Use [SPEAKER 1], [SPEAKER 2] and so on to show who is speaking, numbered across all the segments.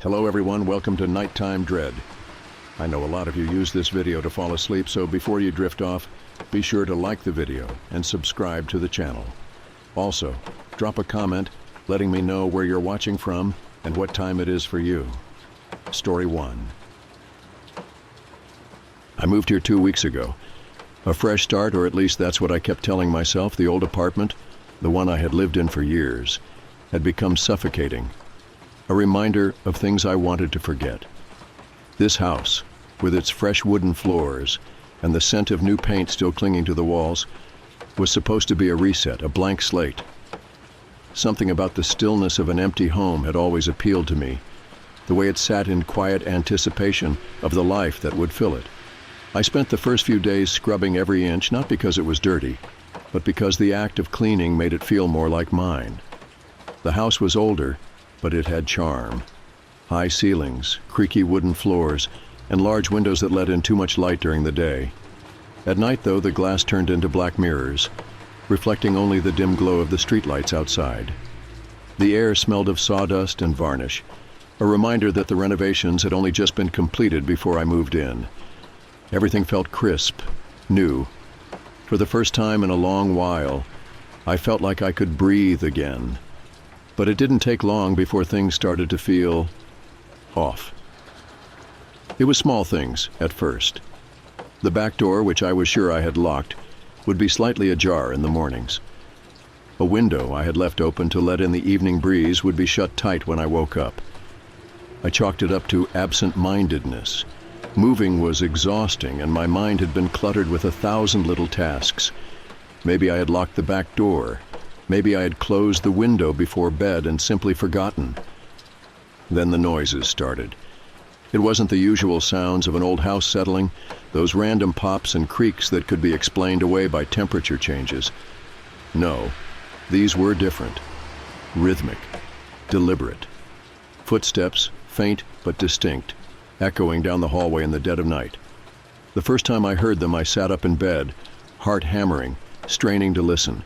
[SPEAKER 1] Hello everyone, welcome to Nighttime Dread. I know a lot of you use this video to fall asleep, so before you drift off, be sure to like the video and subscribe to the channel. Also, drop a comment letting me know where you're watching from and what time it is for you. Story 1. I moved here 2 weeks ago. A fresh start, or at least that's what I kept telling myself. The old apartment, the one I had lived in for years, had become suffocating. A reminder of things I wanted to forget. This house, with its fresh wooden floors and the scent of new paint still clinging to the walls, was supposed to be a reset, a blank slate. Something about the stillness of an empty home had always appealed to me, the way it sat in quiet anticipation of the life that would fill it. I spent the first few days scrubbing every inch, not because it was dirty, but because the act of cleaning made it feel more like mine. The house was older, but it had charm. High ceilings, creaky wooden floors, and large windows that let in too much light during the day. At night, though, the glass turned into black mirrors, reflecting only the dim glow of the streetlights outside. The air smelled of sawdust and varnish, a reminder that the renovations had only just been completed before I moved in. Everything felt crisp, new. For the first time in a long while, I felt like I could breathe again. But it didn't take long before things started to feel off. It was small things at first. The back door, which I was sure I had locked, would be slightly ajar in the mornings. A window I had left open to let in the evening breeze would be shut tight when I woke up. I chalked it up to absent-mindedness. Moving was exhausting, and my mind had been cluttered with 1,000 little tasks. Maybe I had locked the back door. Maybe I had closed the window before bed and simply forgotten. Then the noises started. It wasn't the usual sounds of an old house settling, those random pops and creaks that could be explained away by temperature changes. No, these were different. Rhythmic, deliberate. Footsteps, faint but distinct, echoing down the hallway in the dead of night. The first time I heard them, I sat up in bed, heart hammering, straining to listen.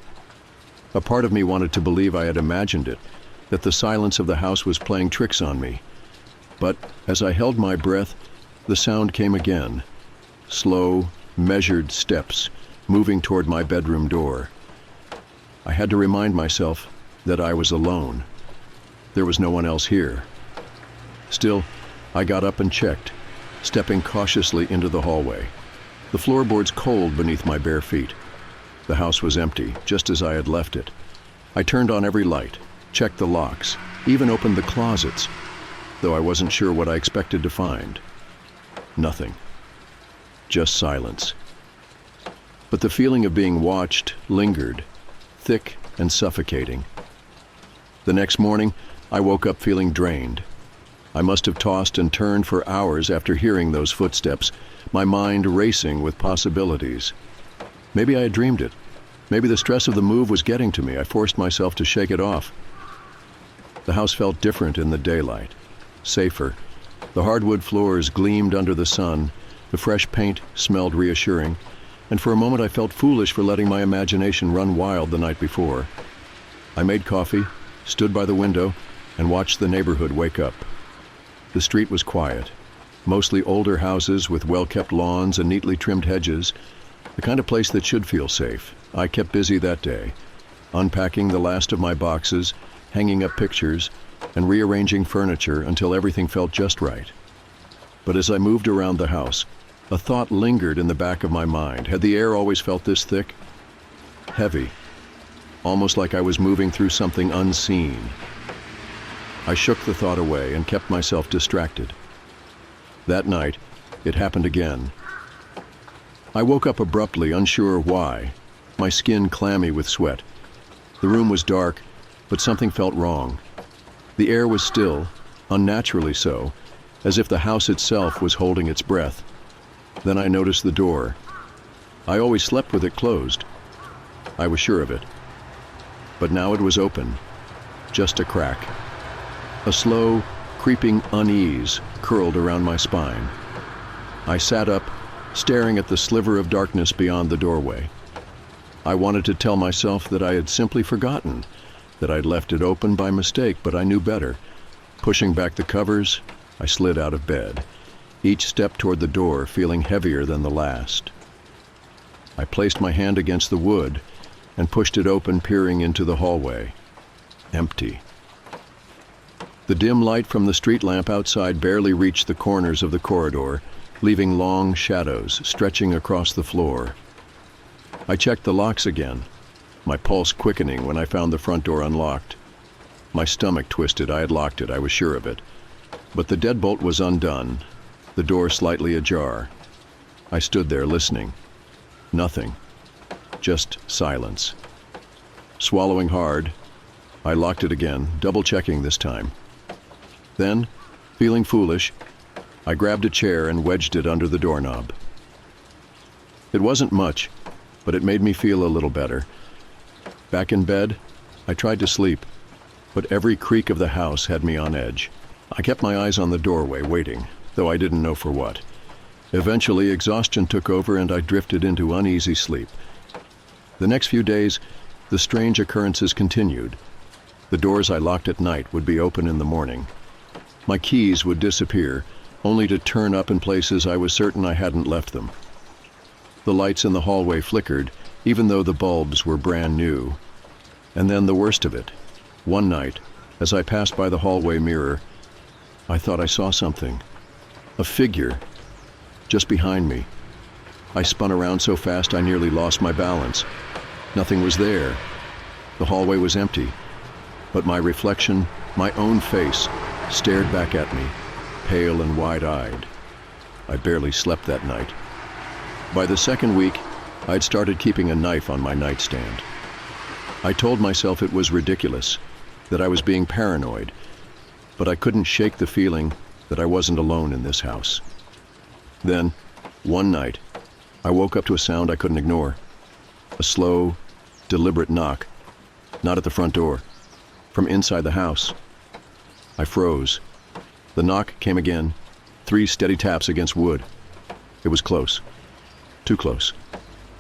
[SPEAKER 1] A part of me wanted to believe I had imagined it, that the silence of the house was playing tricks on me. But as I held my breath, the sound came again. Slow, measured steps, moving toward my bedroom door. I had to remind myself that I was alone. There was no one else here. Still, I got up and checked, stepping cautiously into the hallway. The floorboards cold beneath my bare feet. The house was empty, just as I had left it. I turned on every light, checked the locks, even opened the closets, though I wasn't sure what I expected to find. Nothing. Just silence. But the feeling of being watched lingered, thick and suffocating. The next morning, I woke up feeling drained. I must have tossed and turned for hours after hearing those footsteps, my mind racing with possibilities. Maybe I had dreamed it. Maybe the stress of the move was getting to me. I forced myself to shake it off. The house felt different in the daylight, safer. The hardwood floors gleamed under the sun, the fresh paint smelled reassuring, and for a moment I felt foolish for letting my imagination run wild the night before. I made coffee, stood by the window, and watched the neighborhood wake up. The street was quiet, mostly older houses with well-kept lawns and neatly trimmed hedges, the kind of place that should feel safe. I kept busy that day, unpacking the last of my boxes, hanging up pictures, and rearranging furniture until everything felt just right. But as I moved around the house, a thought lingered in the back of my mind. Had the air always felt this thick? Heavy, almost like I was moving through something unseen. I shook the thought away and kept myself distracted. That night, it happened again. I woke up abruptly, unsure why, my skin clammy with sweat. The room was dark, but something felt wrong. The air was still, unnaturally so, as if the house itself was holding its breath. Then I noticed the door. I always slept with it closed. I was sure of it. But now it was open, just a crack. A slow, creeping unease curled around my spine. I sat up, staring at the sliver of darkness beyond the doorway. I wanted to tell myself that I had simply forgotten, that I'd left it open by mistake, but I knew better. Pushing back the covers, I slid out of bed, each step toward the door feeling heavier than the last. I placed my hand against the wood and pushed it open, peering into the hallway. Empty. The dim light from the street lamp outside barely reached the corners of the corridor, leaving long shadows stretching across the floor. I checked the locks again, my pulse quickening when I found the front door unlocked. My stomach twisted. I had locked it, I was sure of it. But the deadbolt was undone, the door slightly ajar. I stood there listening. Nothing. Just silence. Swallowing hard, I locked it again, double-checking this time. Then, feeling foolish, I grabbed a chair and wedged it under the doorknob. It wasn't much, but it made me feel a little better. Back in bed, I tried to sleep, but every creak of the house had me on edge. I kept my eyes on the doorway, waiting, though I didn't know for what. Eventually, exhaustion took over and I drifted into uneasy sleep. The next few days, the strange occurrences continued. The doors I locked at night would be open in the morning. My keys would disappear, only to turn up in places I was certain I hadn't left them. The lights in the hallway flickered, even though the bulbs were brand new. And then the worst of it. One night, as I passed by the hallway mirror, I thought I saw something. A figure, just behind me. I spun around so fast I nearly lost my balance. Nothing was there. The hallway was empty. But my reflection, my own face, stared back at me, pale and wide-eyed. I barely slept that night. By the second week, I'd started keeping a knife on my nightstand. I told myself it was ridiculous, that I was being paranoid, but I couldn't shake the feeling that I wasn't alone in this house. Then, one night, I woke up to a sound I couldn't ignore. A slow, deliberate knock, not at the front door, from inside the house. I froze. The knock came again, 3 steady taps against wood. It was close. Too close.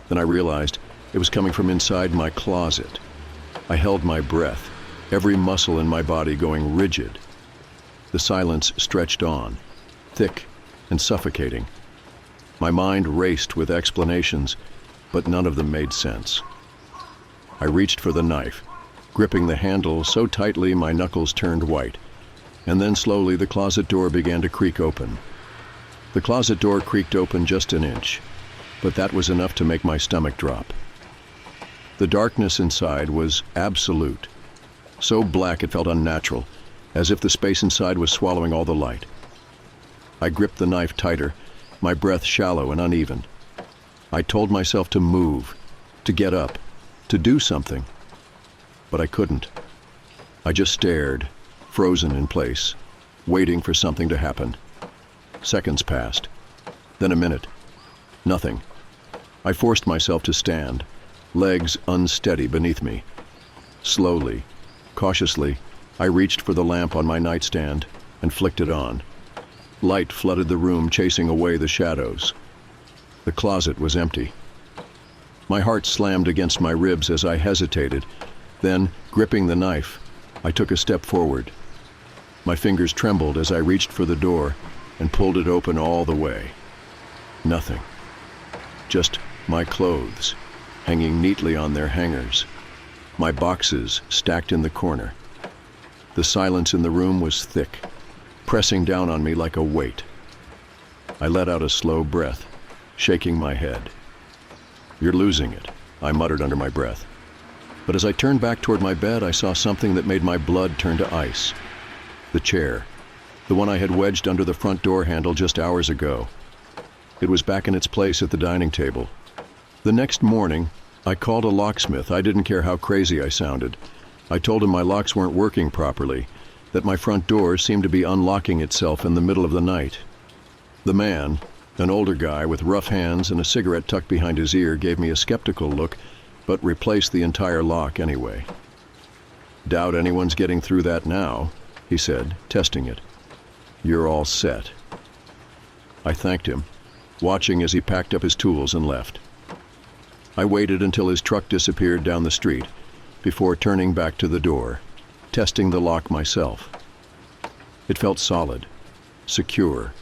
[SPEAKER 1] Then I realized it was coming from inside my closet. I held my breath, every muscle in my body going rigid. The silence stretched on, thick and suffocating. My mind raced with explanations, but none of them made sense. I reached for the knife, gripping the handle so tightly my knuckles turned white, and then slowly the closet door began to creak open. The closet door creaked open just an inch, but that was enough to make my stomach drop. The darkness inside was absolute, so black it felt unnatural, as if the space inside was swallowing all the light. I gripped the knife tighter, my breath shallow and uneven. I told myself to move, to get up, to do something, but I couldn't. I just stared, frozen in place, waiting for something to happen. Seconds passed, then a minute. Nothing. I forced myself to stand, legs unsteady beneath me. Slowly, cautiously, I reached for the lamp on my nightstand and flicked it on. Light flooded the room, chasing away the shadows. The closet was empty. My heart slammed against my ribs as I hesitated. Then, gripping the knife, I took a step forward. My fingers trembled as I reached for the door and pulled it open all the way. Nothing. Just my clothes, hanging neatly on their hangers. My boxes stacked in the corner. The silence in the room was thick, pressing down on me like a weight. I let out a slow breath, shaking my head. "You're losing it," I muttered under my breath. But as I turned back toward my bed, I saw something that made my blood turn to ice. The chair, the one I had wedged under the front door handle just hours ago. It was back in its place at the dining table. The next morning, I called a locksmith. I didn't care how crazy I sounded. I told him my locks weren't working properly, that my front door seemed to be unlocking itself in the middle of the night. The man, an older guy with rough hands and a cigarette tucked behind his ear, gave me a skeptical look, but replaced the entire lock anyway. "Doubt anyone's getting through that now," he said, testing it. "You're all set." I thanked him, watching as he packed up his tools and left. I waited until his truck disappeared down the street before turning back to the door, testing the lock myself. It felt solid, secure.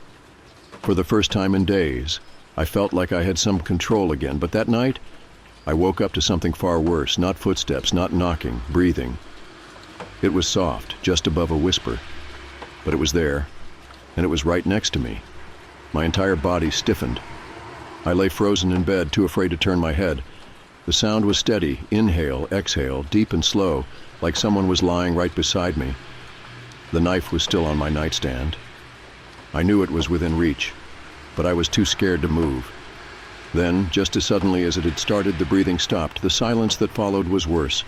[SPEAKER 1] For the first time in days, I felt like I had some control again, but that night, I woke up to something far worse, not footsteps, not knocking, breathing. It was soft, just above a whisper, but it was there, and it was right next to me. My entire body stiffened. I lay frozen in bed, too afraid to turn my head. The sound was steady, inhale, exhale, deep and slow, like someone was lying right beside me. The knife was still on my nightstand. I knew it was within reach, but I was too scared to move. Then, just as suddenly as it had started, the breathing stopped. The silence that followed was worse.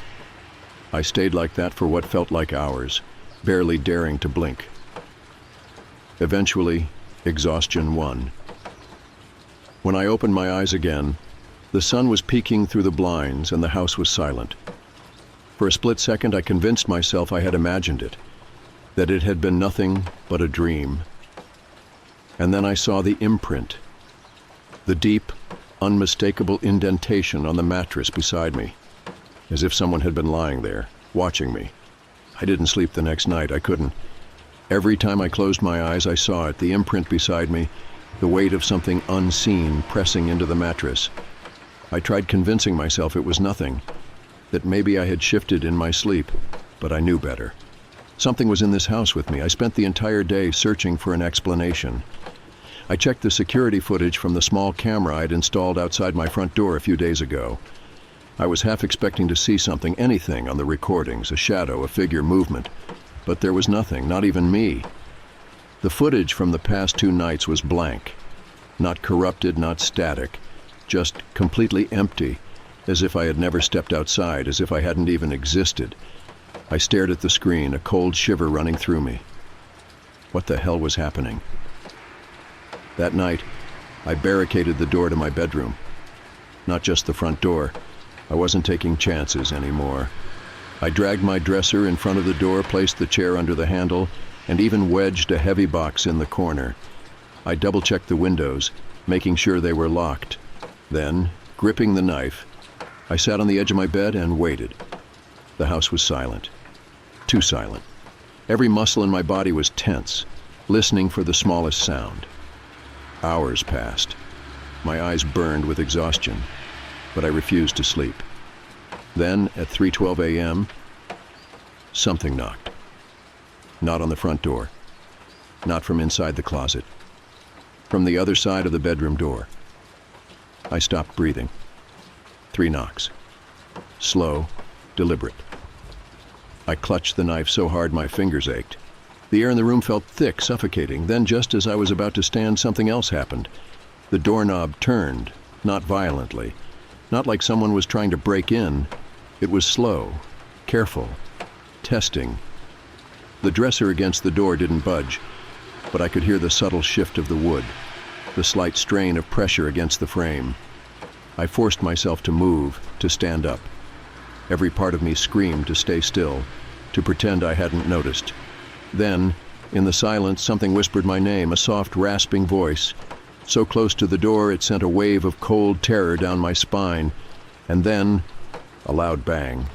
[SPEAKER 1] I stayed like that for what felt like hours, barely daring to blink. Eventually, exhaustion won. When I opened my eyes again, the sun was peeking through the blinds and the house was silent. For a split second, I convinced myself I had imagined it, that it had been nothing but a dream. And then I saw the imprint, the deep, unmistakable indentation on the mattress beside me, as if someone had been lying there, watching me. I didn't sleep the next night. I couldn't. Every time I closed my eyes, I saw it, the imprint beside me, the weight of something unseen pressing into the mattress. I tried convincing myself it was nothing, that maybe I had shifted in my sleep, but I knew better. Something was in this house with me. I spent the entire day searching for an explanation. I checked the security footage from the small camera I'd installed outside my front door a few days ago. I was half expecting to see something, anything on the recordings, a shadow, a figure, movement, but there was nothing, not even me. The footage from the past 2 nights was blank, not corrupted, not static, just completely empty, as if I had never stepped outside, as if I hadn't even existed. I stared at the screen, a cold shiver running through me. What the hell was happening? That night, I barricaded the door to my bedroom. Not just the front door. I wasn't taking chances anymore. I dragged my dresser in front of the door, placed the chair under the handle, and even wedged a heavy box in the corner. I double-checked the windows, making sure they were locked. Then, gripping the knife, I sat on the edge of my bed and waited. The house was silent. Too silent. Every muscle in my body was tense, listening for the smallest sound. Hours passed. My eyes burned with exhaustion, but I refused to sleep. Then, at 3:12 a.m., something knocked. Not on the front door. Not from inside the closet. From the other side of the bedroom door. I stopped breathing. 3 knocks. Slow, deliberate. I clutched the knife so hard my fingers ached. The air in the room felt thick, suffocating. Then, just as I was about to stand, something else happened. The doorknob turned, not violently. Not like someone was trying to break in. It was slow, careful, testing. The dresser against the door didn't budge, but I could hear the subtle shift of the wood, the slight strain of pressure against the frame. I forced myself to move, to stand up. Every part of me screamed to stay still, to pretend I hadn't noticed. Then, in the silence, something whispered my name, a soft, rasping voice. So close to the door, it sent a wave of cold terror down my spine. And then, a loud bang.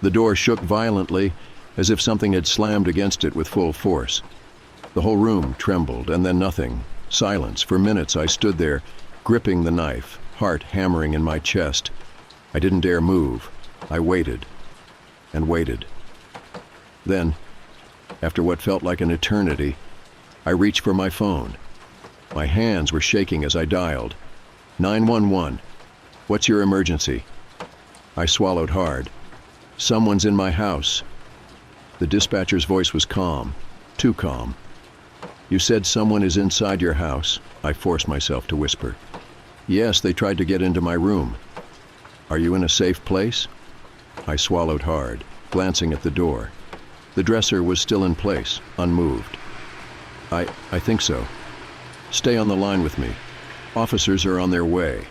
[SPEAKER 1] The door shook violently, as if something had slammed against it with full force. The whole room trembled, and then nothing. Silence. For minutes I stood there, gripping the knife, heart hammering in my chest. I didn't dare move. I waited, and waited. Then, after what felt like an eternity, I reached for my phone. My hands were shaking as I dialed. 911. What's your emergency? I swallowed hard. Someone's in my house. The dispatcher's voice was calm, too calm. You said someone is inside your house, I forced myself to whisper. Yes, they tried to get into my room. Are you in a safe place? I swallowed hard, glancing at the door. The dresser was still in place, unmoved. I think so. Stay on the line with me. Officers are on their way.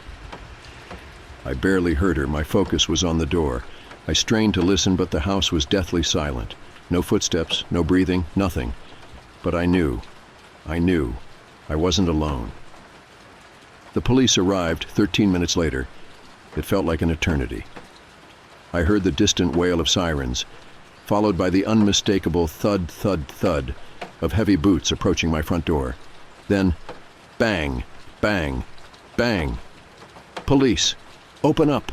[SPEAKER 1] I barely heard her. My focus was on the door. I strained to listen, but the house was deathly silent. No footsteps, no breathing, nothing. But I knew. I wasn't alone. The police arrived 13 minutes later. It felt like an eternity. I heard the distant wail of sirens, followed by the unmistakable thud, thud, thud of heavy boots approaching my front door. Then, bang, bang, bang. Police! Open up!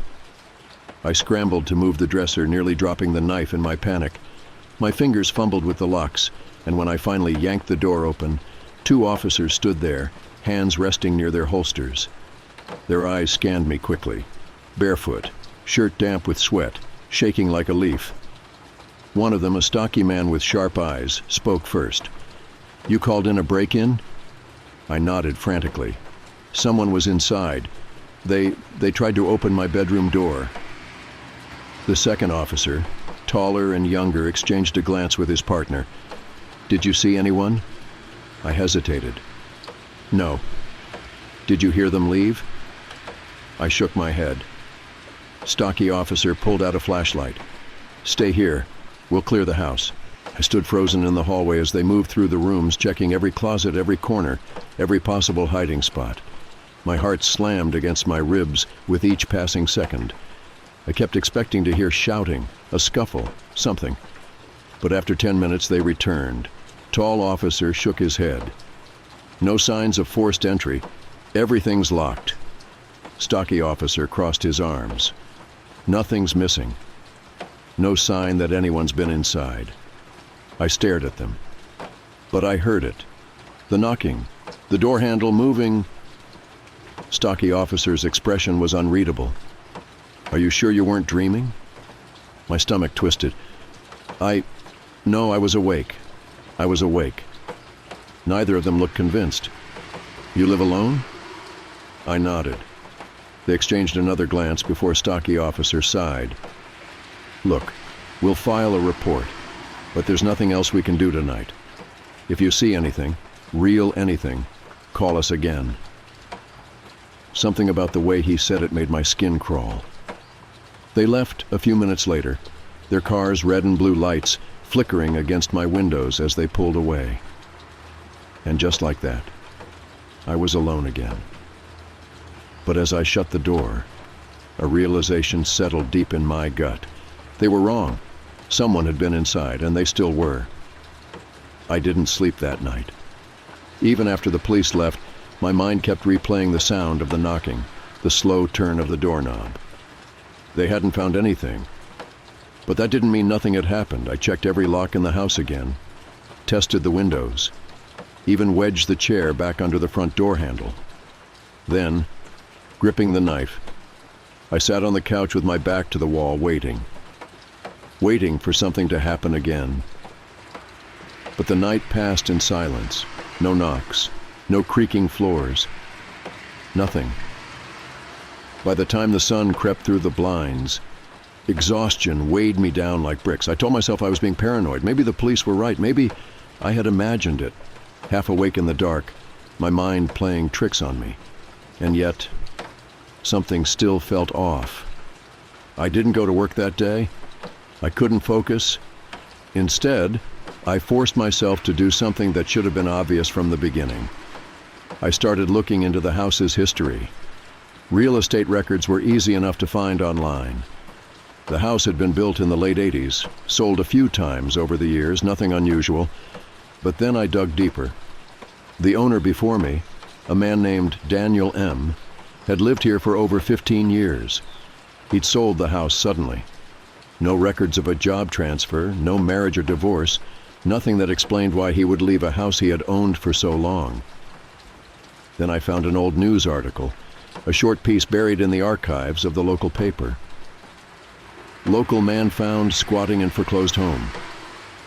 [SPEAKER 1] I scrambled to move the dresser, nearly dropping the knife in my panic. My fingers fumbled with the locks, and when I finally yanked the door open, 2 officers stood there, hands resting near their holsters. Their eyes scanned me quickly. Barefoot, shirt damp with sweat, shaking like a leaf. One of them, a stocky man with sharp eyes, spoke first. "You called in a break-in?" I nodded frantically. "Someone was inside. They tried to open my bedroom door." The second officer, taller and younger, exchanged a glance with his partner. "Did you see anyone?" I hesitated. "No." "Did you hear them leave?" I shook my head. Stocky officer pulled out a flashlight. "Stay here. We'll clear the house." I stood frozen in the hallway as they moved through the rooms, checking every closet, every corner, every possible hiding spot. My heart slammed against my ribs with each passing second. I kept expecting to hear shouting, a scuffle, something. But after 10 minutes they returned. Tall officer shook his head. "No signs of forced entry. Everything's locked." Stocky officer crossed his arms. "Nothing's missing. No sign that anyone's been inside." I stared at them. But I heard it. The knocking, the door handle moving. Stocky officer's expression was unreadable. "Are you sure you weren't dreaming?" My stomach twisted. No, I was awake. I was awake." Neither of them looked convinced. "You live alone?" I nodded. They exchanged another glance before stocky officer sighed. "Look, we'll file a report, but there's nothing else we can do tonight. If you see anything, real anything, call us again." Something about the way he said it made my skin crawl. They left a few minutes later, their car's red and blue lights flickering against my windows as they pulled away. And just like that, I was alone again. But as I shut the door, a realization settled deep in my gut. They were wrong. Someone had been inside, and they still were. I didn't sleep that night. Even after the police left, my mind kept replaying the sound of the knocking, the slow turn of the doorknob. They hadn't found anything. But that didn't mean nothing had happened. I checked every lock in the house again, tested the windows, even wedged the chair back under the front door handle. Then, gripping the knife, I sat on the couch with my back to the wall, waiting for something to happen again. But the night passed in silence. No knocks, no creaking floors, nothing. By the time the sun crept through the blinds, exhaustion weighed me down like bricks. I told myself I was being paranoid. Maybe the police were right. Maybe I had imagined it, half awake in the dark, my mind playing tricks on me. And yet, something still felt off. I didn't go to work that day. I couldn't focus. Instead, I forced myself to do something that should have been obvious from the beginning. I started looking into the house's history. Real estate records were easy enough to find online. The house had been built in the late 80s, sold a few times over the years, nothing unusual. But then I dug deeper. The owner before me, a man named Daniel M., had lived here for over 15 years. He'd sold the house suddenly. No records of a job transfer, no marriage or divorce, nothing that explained why he would leave a house he had owned for so long. Then I found an old news article, a short piece buried in the archives of the local paper. "Local man found squatting in foreclosed home."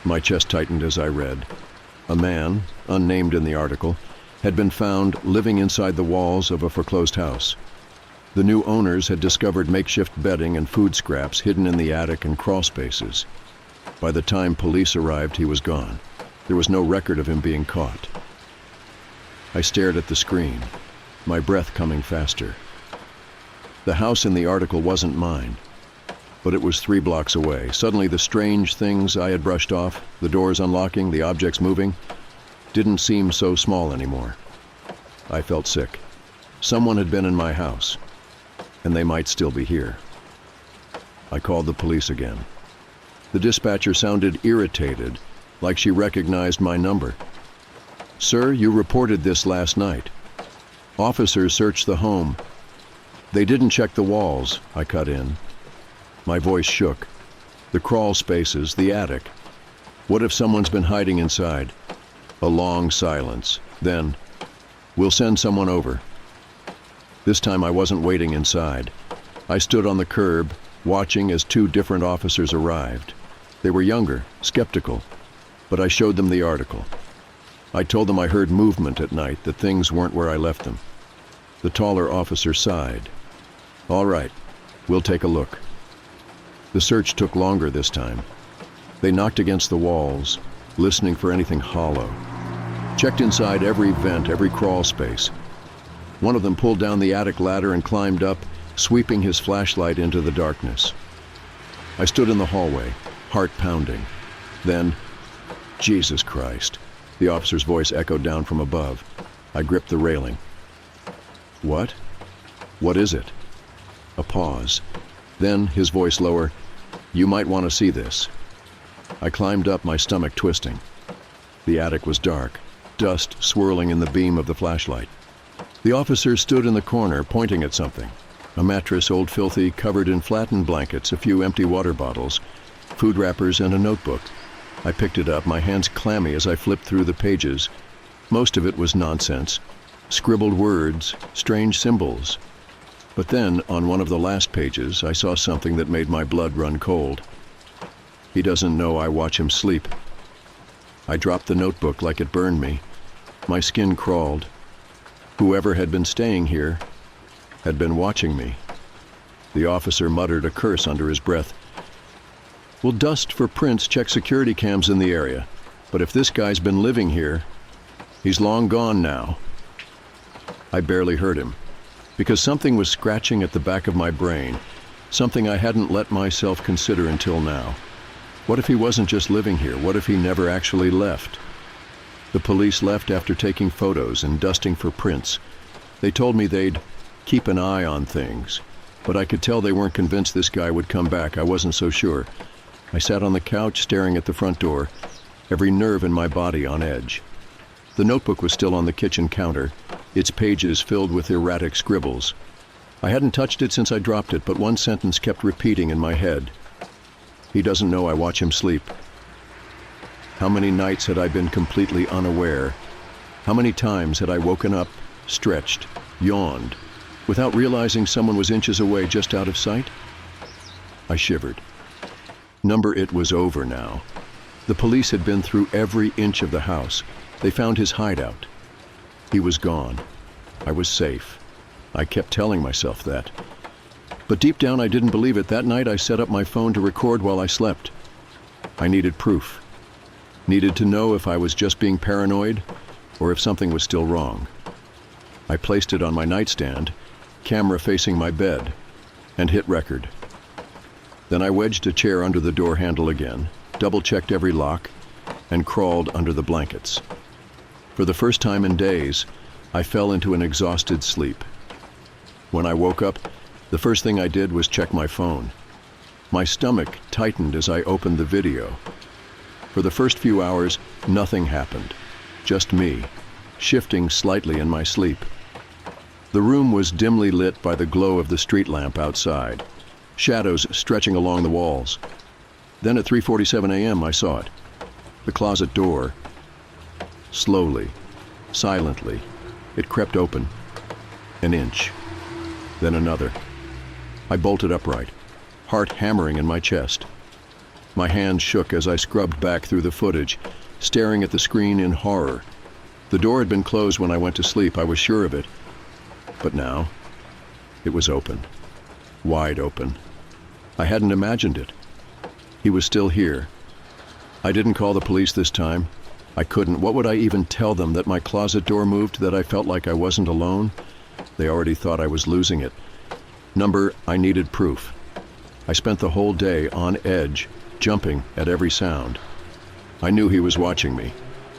[SPEAKER 1] My chest tightened as I read. A man, unnamed in the article, had been found living inside the walls of a foreclosed house. The new owners had discovered makeshift bedding and food scraps hidden in the attic and crawl spaces. By the time police arrived, he was gone. There was no record of him being caught. I stared at the screen, my breath coming faster. The house in the article wasn't mine, but it was 3 blocks away. Suddenly the strange things I had brushed off, the doors unlocking, the objects moving, didn't seem so small anymore. I felt sick. Someone had been in my house, and they might still be here. I called the police again. The dispatcher sounded irritated, like she recognized my number. "Sir, you reported this last night. Officers searched the home. They didn't check the walls," I cut in. My voice shook. The crawl spaces, the attic. What if someone's been hiding inside? A long silence. Then, "We'll send someone over." This time I wasn't waiting inside. I stood on the curb, watching as two different officers arrived. They were younger, skeptical, but I showed them the article. I told them I heard movement at night, that things weren't where I left them. The taller officer sighed. "All right, we'll take a look." The search took longer this time. They knocked against the walls, listening for anything hollow. Checked inside every vent, every crawl space. One of them pulled down the attic ladder and climbed up, sweeping his flashlight into the darkness. I stood in the hallway, heart pounding. Then, "Jesus Christ," the officer's voice echoed down from above. I gripped the railing. "What? What is it?" A pause. Then, his voice lower, "You might want to see this." I climbed up, my stomach twisting. The attic was dark, dust swirling in the beam of the flashlight. The officer stood in the corner, pointing at something. A mattress, old filthy, covered in flattened blankets, a few empty water bottles, food wrappers, and a notebook. I picked it up, my hands clammy as I flipped through the pages. Most of it was nonsense. Scribbled words, strange symbols. But then, on one of the last pages, I saw something that made my blood run cold. "He doesn't know I watch him sleep." I dropped the notebook like it burned me. My skin crawled. Whoever had been staying here had been watching me. The officer muttered a curse under his breath. "We'll dust for prints, check security cams in the area. But if this guy's been living here, he's long gone now." I barely heard him, because something was scratching at the back of my brain, something I hadn't let myself consider until now. What if he wasn't just living here? What if he never actually left? The police left after taking photos and dusting for prints. They told me they'd keep an eye on things, but I could tell they weren't convinced this guy would come back. I wasn't so sure. I sat on the couch staring at the front door, every nerve in my body on edge. The notebook was still on the kitchen counter, its pages filled with erratic scribbles. I hadn't touched it since I dropped it, but one sentence kept repeating in my head. "He doesn't know I watch him sleep." How many nights had I been completely unaware? How many times had I woken up, stretched, yawned, without realizing someone was inches away, just out of sight? I shivered. It was over now. The police had been through every inch of the house. They found his hideout. He was gone. I was safe. I kept telling myself that. But deep down I didn't believe it. That night I set up my phone to record while I slept. I needed proof. Needed to know if I was just being paranoid or if something was still wrong. I placed it on my nightstand, camera facing my bed, and hit record. Then I wedged a chair under the door handle again, double-checked every lock, and crawled under the blankets. For the first time in days, I fell into an exhausted sleep. When I woke up, the first thing I did was check my phone. My stomach tightened as I opened the video. For the first few hours, nothing happened. Just me, shifting slightly in my sleep. The room was dimly lit by the glow of the street lamp outside, shadows stretching along the walls. Then at 3:47 a.m. I saw it. The closet door. Slowly, silently, it crept open. An inch. Then another. I bolted upright, heart hammering in my chest. My hands shook as I scrubbed back through the footage, staring at the screen in horror. The door had been closed when I went to sleep, I was sure of it. But now, it was open. Wide open. I hadn't imagined it. He was still here. I didn't call the police this time. I couldn't. What would I even tell them? That my closet door moved? That I felt like I wasn't alone? They already thought I was losing it. I needed proof. I spent the whole day on edge, jumping at every sound. I knew he was watching me,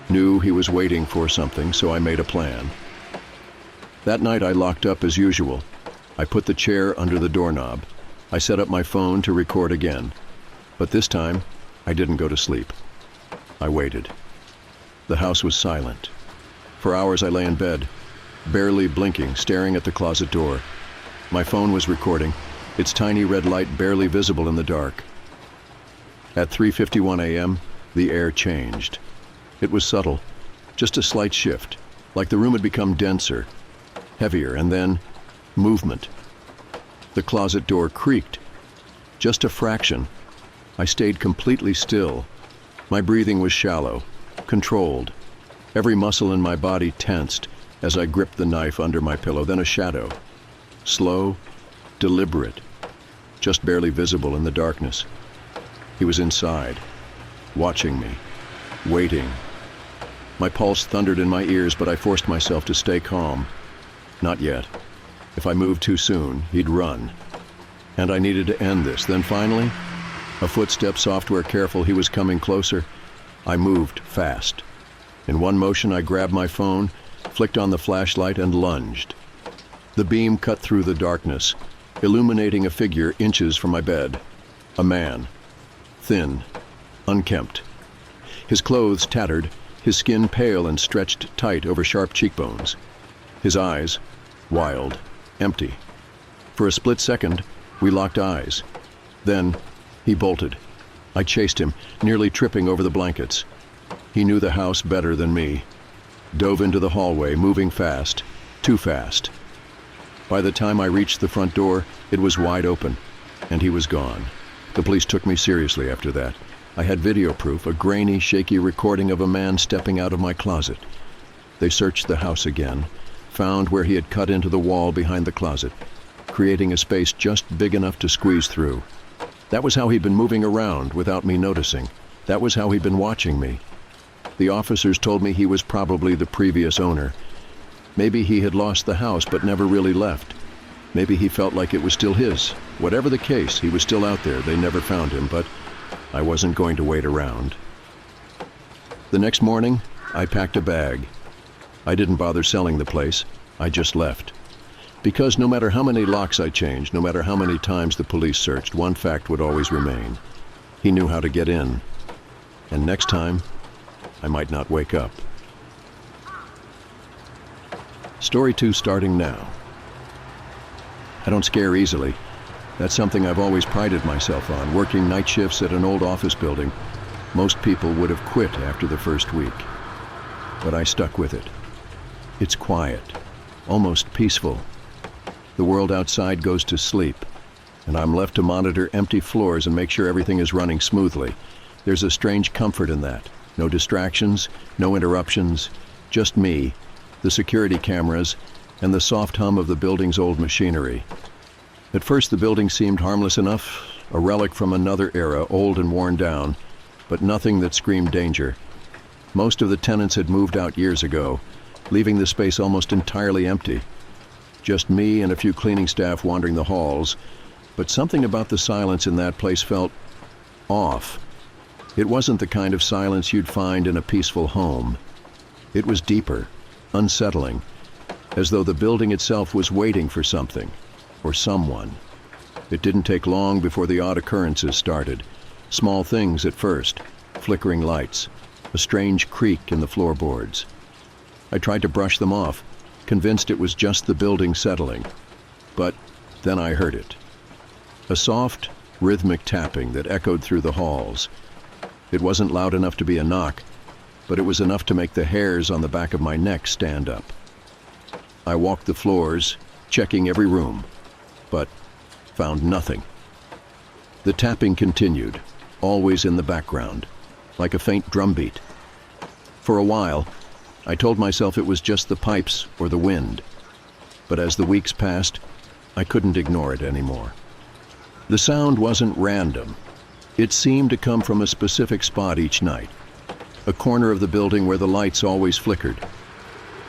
[SPEAKER 1] knew he was waiting for something, so I made a plan. That night I locked up as usual. I put the chair under the doorknob. I set up my phone to record again. But this time, I didn't go to sleep. I waited. The house was silent. For hours I lay in bed, barely blinking, staring at the closet door. My phone was recording, its tiny red light barely visible in the dark. At 3:51 a.m., the air changed. It was subtle, just a slight shift, like the room had become denser, heavier, and then movement. The closet door creaked. Just a fraction. I stayed completely still. My breathing was shallow, controlled. Every muscle in my body tensed as I gripped the knife under my pillow. Then a shadow. Slow, deliberate, just barely visible in the darkness. He was inside, watching me, waiting. My pulse thundered in my ears, but I forced myself to stay calm. Not yet. If I moved too soon, he'd run. And I needed to end this. Then finally, a footstep, software careful, he was coming closer. I moved fast. In one motion, I grabbed my phone, flicked on the flashlight, and lunged. The beam cut through the darkness, illuminating a figure inches from my bed. A man. Thin, unkempt. His clothes tattered, his skin pale and stretched tight over sharp cheekbones. His eyes, wild, empty. For a split second, we locked eyes. Then, he bolted. I chased him, nearly tripping over the blankets. He knew the house better than me. Dove into the hallway, moving fast, too fast. By the time I reached the front door, it was wide open, and he was gone. The police took me seriously after that. I had video proof, a grainy, shaky recording of a man stepping out of my closet. They searched the house again, found where he had cut into the wall behind the closet, creating a space just big enough to squeeze through. That was how he'd been moving around without me noticing. That was how he'd been watching me. The officers told me he was probably the previous owner. Maybe he had lost the house but never really left. Maybe he felt like it was still his. Whatever the case, he was still out there. They never found him, but I wasn't going to wait around. The next morning, I packed a bag. I didn't bother selling the place. I just left. Because no matter how many locks I changed, no matter how many times the police searched, one fact would always remain. He knew how to get in. And next time, I might not wake up. Story 2 starting now. I don't scare easily. That's something I've always prided myself on, working night shifts at an old office building. Most people would have quit after the first week. But I stuck with it. It's quiet, almost peaceful. The world outside goes to sleep, and I'm left to monitor empty floors and make sure everything is running smoothly. There's a strange comfort in that. No distractions, no interruptions, just me, the security cameras, and the soft hum of the building's old machinery. At first the building seemed harmless enough, a relic from another era, old and worn down, but nothing that screamed danger. Most of the tenants had moved out years ago, leaving the space almost entirely empty. Just me and a few cleaning staff wandering the halls, but something about the silence in that place felt off. It wasn't the kind of silence you'd find in a peaceful home. It was deeper, unsettling, as though the building itself was waiting for something, or someone. It didn't take long before the odd occurrences started. Small things at first, flickering lights, a strange creak in the floorboards. I tried to brush them off, convinced it was just the building settling. But then I heard it. A soft, rhythmic tapping that echoed through the halls. It wasn't loud enough to be a knock, but it was enough to make the hairs on the back of my neck stand up. I walked the floors, checking every room, but found nothing. The tapping continued, always in the background, like a faint drumbeat. For a while, I told myself it was just the pipes or the wind. But as the weeks passed, I couldn't ignore it anymore. The sound wasn't random. It seemed to come from a specific spot each night, a corner of the building where the lights always flickered.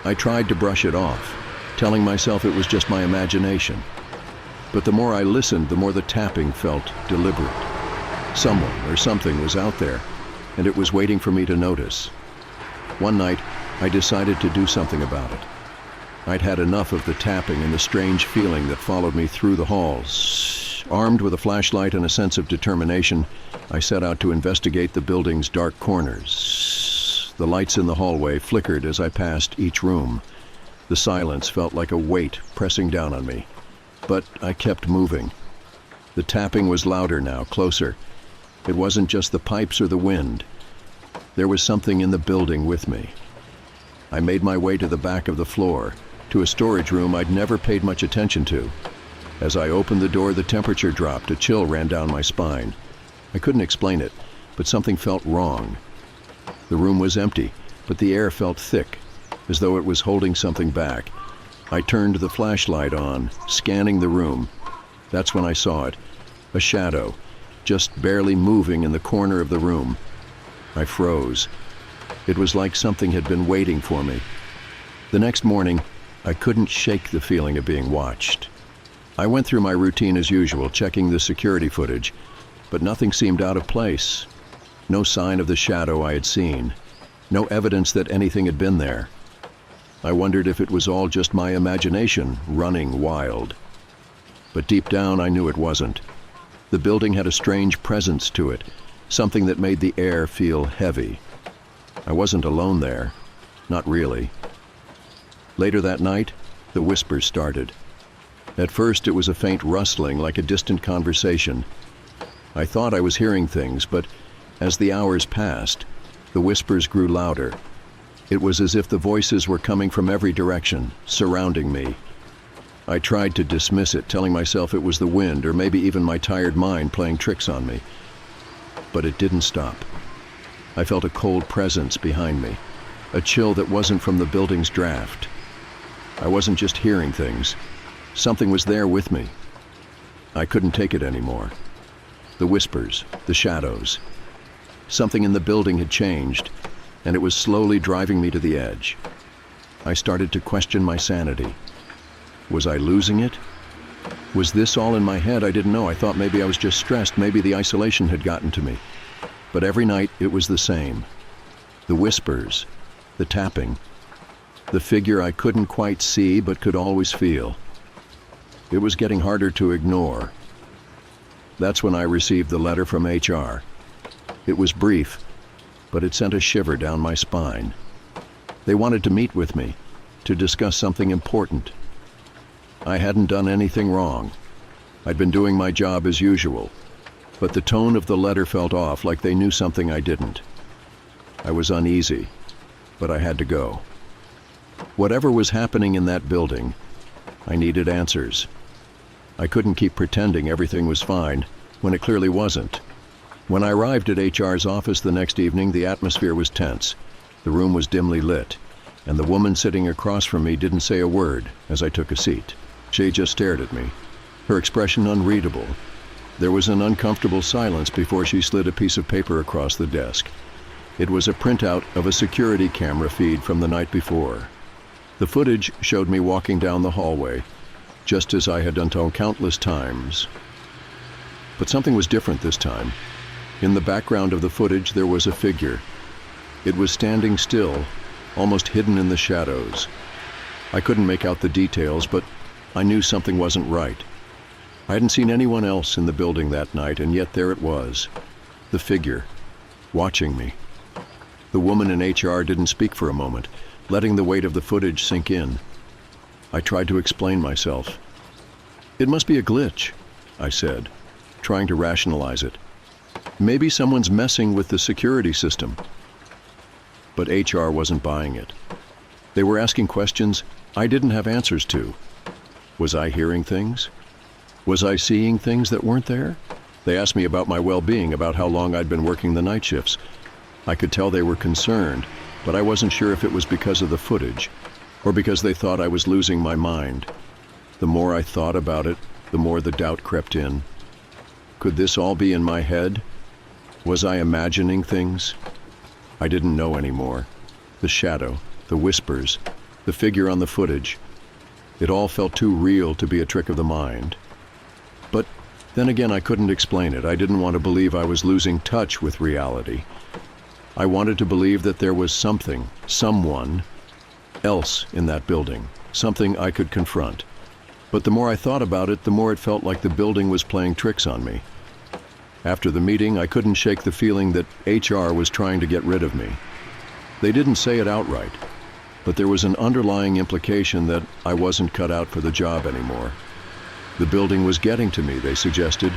[SPEAKER 1] I tried to brush it off, telling myself it was just my imagination. But the more I listened, the more the tapping felt deliberate. Someone or something was out there, and it was waiting for me to notice. One night, I decided to do something about it. I'd had enough of the tapping and the strange feeling that followed me through the halls. Armed with a flashlight and a sense of determination, I set out to investigate the building's dark corners. The lights in the hallway flickered as I passed each room. The silence felt like a weight pressing down on me. But I kept moving. The tapping was louder now, closer. It wasn't just the pipes or the wind. There was something in the building with me. I made my way to the back of the floor, to a storage room I'd never paid much attention to. As I opened the door, the temperature dropped. A chill ran down my spine. I couldn't explain it, but something felt wrong. The room was empty, but the air felt thick, as though it was holding something back. I turned the flashlight on, scanning the room. That's when I saw it, a shadow, just barely moving in the corner of the room. I froze. It was like something had been waiting for me. The next morning, I couldn't shake the feeling of being watched. I went through my routine as usual, checking the security footage, but nothing seemed out of place. No sign of the shadow I had seen. No evidence that anything had been there. I wondered if it was all just my imagination running wild. But deep down, I knew it wasn't. The building had a strange presence to it, something that made the air feel heavy. I wasn't alone there. Not really. Later that night, the whispers started. At first, it was a faint rustling, like a distant conversation. I thought I was hearing things, but as the hours passed, the whispers grew louder. It was as if the voices were coming from every direction, surrounding me. I tried to dismiss it, telling myself it was the wind or maybe even my tired mind playing tricks on me. But it didn't stop. I felt a cold presence behind me, a chill that wasn't from the building's draft. I wasn't just hearing things. Something was there with me. I couldn't take it anymore. The whispers, the shadows. Something in the building had changed, and it was slowly driving me to the edge. I started to question my sanity. Was I losing it? Was this all in my head? I didn't know. I thought maybe I was just stressed. Maybe the isolation had gotten to me. But every night it was the same. The whispers, the tapping, the figure I couldn't quite see but could always feel. It was getting harder to ignore. That's when I received the letter from HR. It was brief, but it sent a shiver down my spine. They wanted to meet with me, to discuss something important. I hadn't done anything wrong. I'd been doing my job as usual, but the tone of the letter felt off, like they knew something I didn't. I was uneasy, but I had to go. Whatever was happening in that building, I needed answers. I couldn't keep pretending everything was fine when it clearly wasn't. When I arrived at HR's office the next evening, the atmosphere was tense. The room was dimly lit, and the woman sitting across from me didn't say a word as I took a seat. She just stared at me, her expression unreadable. There was an uncomfortable silence before she slid a piece of paper across the desk. It was a printout of a security camera feed from the night before. The footage showed me walking down the hallway, just as I had done so countless times. But something was different this time. In the background of the footage, there was a figure. It was standing still, almost hidden in the shadows. I couldn't make out the details, but I knew something wasn't right. I hadn't seen anyone else in the building that night, and yet there it was. The figure, watching me. The woman in HR didn't speak for a moment, letting the weight of the footage sink in. I tried to explain myself. It must be a glitch, I said, trying to rationalize it. Maybe someone's messing with the security system. But HR wasn't buying it. They were asking questions I didn't have answers to. Was I hearing things? Was I seeing things that weren't there? They asked me about my well-being, about how long I'd been working the night shifts. I could tell they were concerned, but I wasn't sure if it was because of the footage or because they thought I was losing my mind. The more I thought about it, the more the doubt crept in. Could this all be in my head? Was I imagining things? I didn't know anymore. The shadow, the whispers, the figure on the footage. It all felt too real to be a trick of the mind. But then again, I couldn't explain it. I didn't want to believe I was losing touch with reality. I wanted to believe that there was something, someone else in that building, something I could confront. But the more I thought about it, the more it felt like the building was playing tricks on me. After the meeting, I couldn't shake the feeling that HR was trying to get rid of me. They didn't say it outright, but there was an underlying implication that I wasn't cut out for the job anymore. The building was getting to me, they suggested.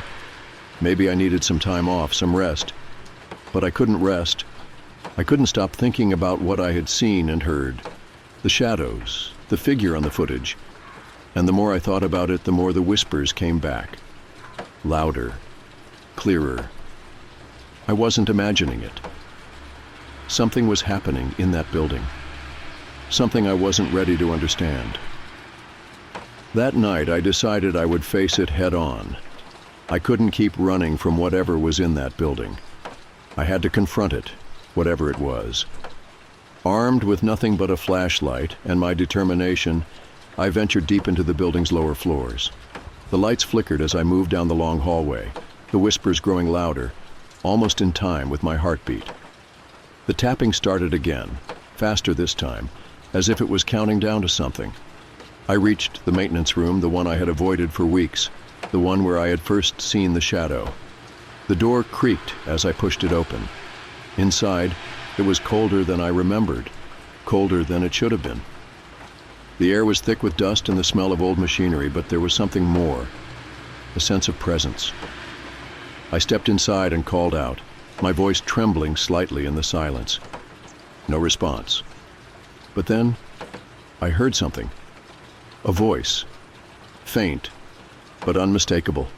[SPEAKER 1] Maybe I needed some time off, some rest. But I couldn't rest. I couldn't stop thinking about what I had seen and heard. The shadows, the figure on the footage. And the more I thought about it, the more the whispers came back. Louder, clearer. I wasn't imagining it. Something was happening in that building. Something I wasn't ready to understand. That night, I decided I would face it head on. I couldn't keep running from whatever was in that building. I had to confront it, whatever it was. Armed with nothing but a flashlight and my determination, I ventured deep into the building's lower floors. The lights flickered as I moved down the long hallway, the whispers growing louder, almost in time with my heartbeat. The tapping started again, faster this time, as if it was counting down to something. I reached the maintenance room, the one I had avoided for weeks, the one where I had first seen the shadow. The door creaked as I pushed it open. Inside, it was colder than I remembered, colder than it should have been. The air was thick with dust and the smell of old machinery, but there was something more, a sense of presence. I stepped inside and called out, my voice trembling slightly in the silence. No response. But then, I heard something. A voice, faint, but unmistakable.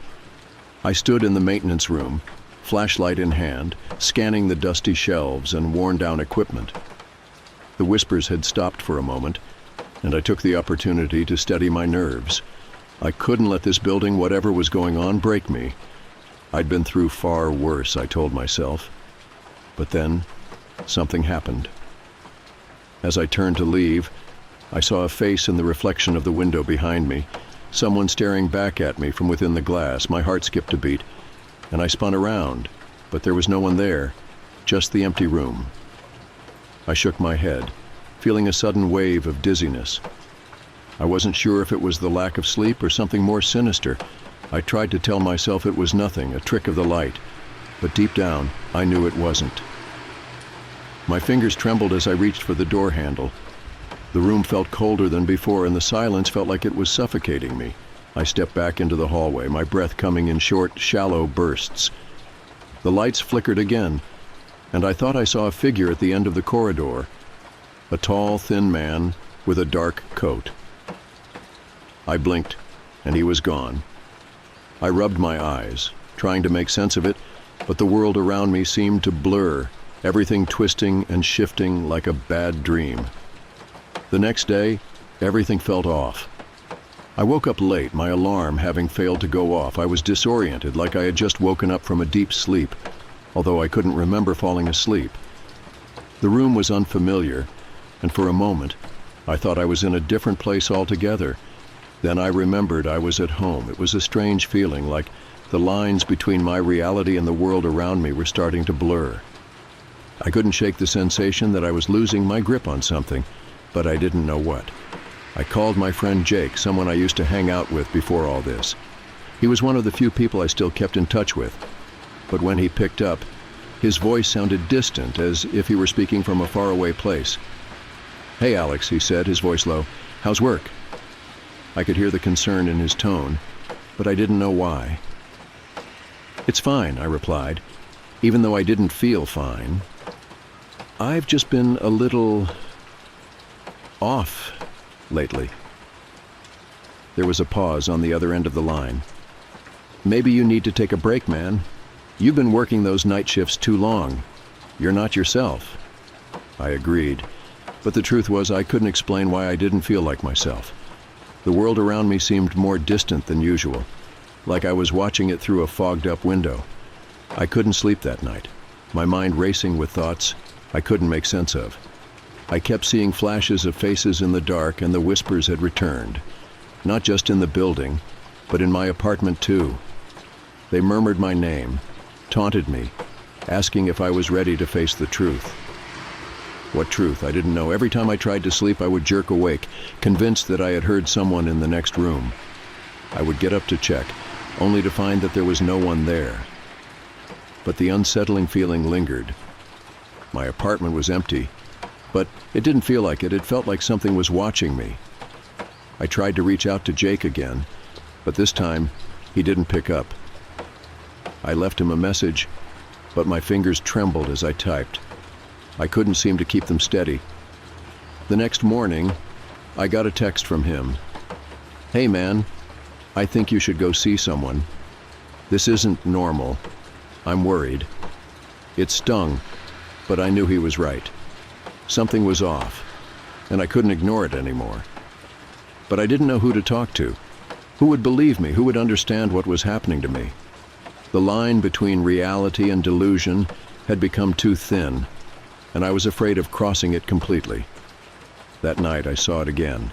[SPEAKER 1] I stood in the maintenance room, flashlight in hand, scanning the dusty shelves and worn-down equipment. The whispers had stopped for a moment, and I took the opportunity to steady my nerves. I couldn't let this building, whatever was going on, break me. I'd been through far worse, I told myself. But then, something happened. As I turned to leave, I saw a face in the reflection of the window behind me, someone staring back at me from within the glass. My heart skipped a beat, and I spun around, but there was no one there, just the empty room. I shook my head, feeling a sudden wave of dizziness. I wasn't sure if it was the lack of sleep or something more sinister. I tried to tell myself it was nothing, a trick of the light, but deep down, I knew it wasn't. My fingers trembled as I reached for the door handle. The room felt colder than before, and the silence felt like it was suffocating me. I stepped back into the hallway, my breath coming in short, shallow bursts. The lights flickered again, and I thought I saw a figure at the end of the corridor, a tall, thin man with a dark coat. I blinked, and he was gone. I rubbed my eyes, trying to make sense of it, but the world around me seemed to blur, everything twisting and shifting like a bad dream. The next day, everything felt off. I woke up late, my alarm having failed to go off. I was disoriented, like I had just woken up from a deep sleep, although I couldn't remember falling asleep. The room was unfamiliar, and for a moment, I thought I was in a different place altogether. Then I remembered I was at home. It was a strange feeling, like the lines between my reality and the world around me were starting to blur. I couldn't shake the sensation that I was losing my grip on something, but I didn't know what. I called my friend Jake, someone I used to hang out with before all this. He was one of the few people I still kept in touch with. But when he picked up, his voice sounded distant, as if he were speaking from a faraway place. "Hey, Alex," he said, his voice low. "How's work?" I could hear the concern in his tone, but I didn't know why. "It's fine," I replied, even though I didn't feel fine. "I've just been a little off lately." There was a pause on the other end of the line. "Maybe you need to take a break, man. You've been working those night shifts too long. You're not yourself." I agreed, but the truth was I couldn't explain why I didn't feel like myself. The world around me seemed more distant than usual, like I was watching it through a fogged-up window. I couldn't sleep that night, my mind racing with thoughts I couldn't make sense of. I kept seeing flashes of faces in the dark, and the whispers had returned. Not just in the building, but in my apartment too. They murmured my name, taunted me, asking if I was ready to face the truth. What truth? I didn't know. Every time I tried to sleep, I would jerk awake, convinced that I had heard someone in the next room. I would get up to check, only to find that there was no one there. But the unsettling feeling lingered. My apartment was empty, but it didn't feel like it. It felt like something was watching me. I tried to reach out to Jake again, but this time he didn't pick up. I left him a message, but my fingers trembled as I typed. I couldn't seem to keep them steady. The next morning, I got a text from him. "Hey man, I think you should go see someone. This isn't normal. I'm worried." It stung, but I knew he was right. Something was off, and I couldn't ignore it anymore. But I didn't know who to talk to. Who would believe me? Who would understand what was happening to me? The line between reality and delusion had become too thin, and I was afraid of crossing it completely. That night I saw it again.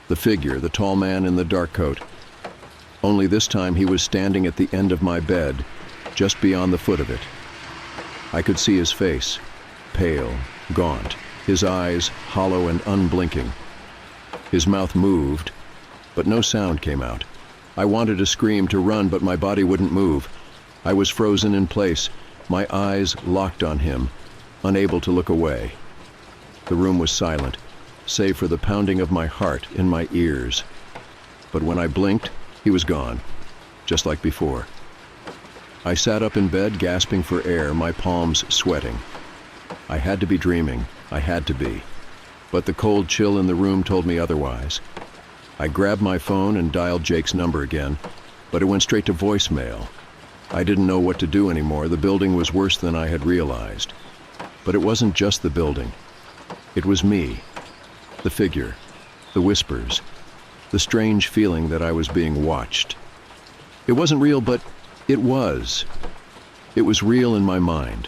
[SPEAKER 1] The figure, the tall man in the dark coat. Only this time he was standing at the end of my bed, just beyond the foot of it. I could see his face, pale, gaunt, his eyes hollow and unblinking. His mouth moved, but no sound came out. I wanted to scream, to run, but my body wouldn't move. I was frozen in place, my eyes locked on him, unable to look away. The room was silent, save for the pounding of my heart in my ears. But when I blinked, he was gone, just like before. I sat up in bed, gasping for air, my palms sweating. I had to be dreaming. I had to be. But the cold chill in the room told me otherwise. I grabbed my phone and dialed Jake's number again, but it went straight to voicemail. I didn't know what to do anymore. The building was worse than I had realized. But it wasn't just the building. It was me. The figure. The whispers. The strange feeling that I was being watched. It wasn't real, but it was. It was real in my mind.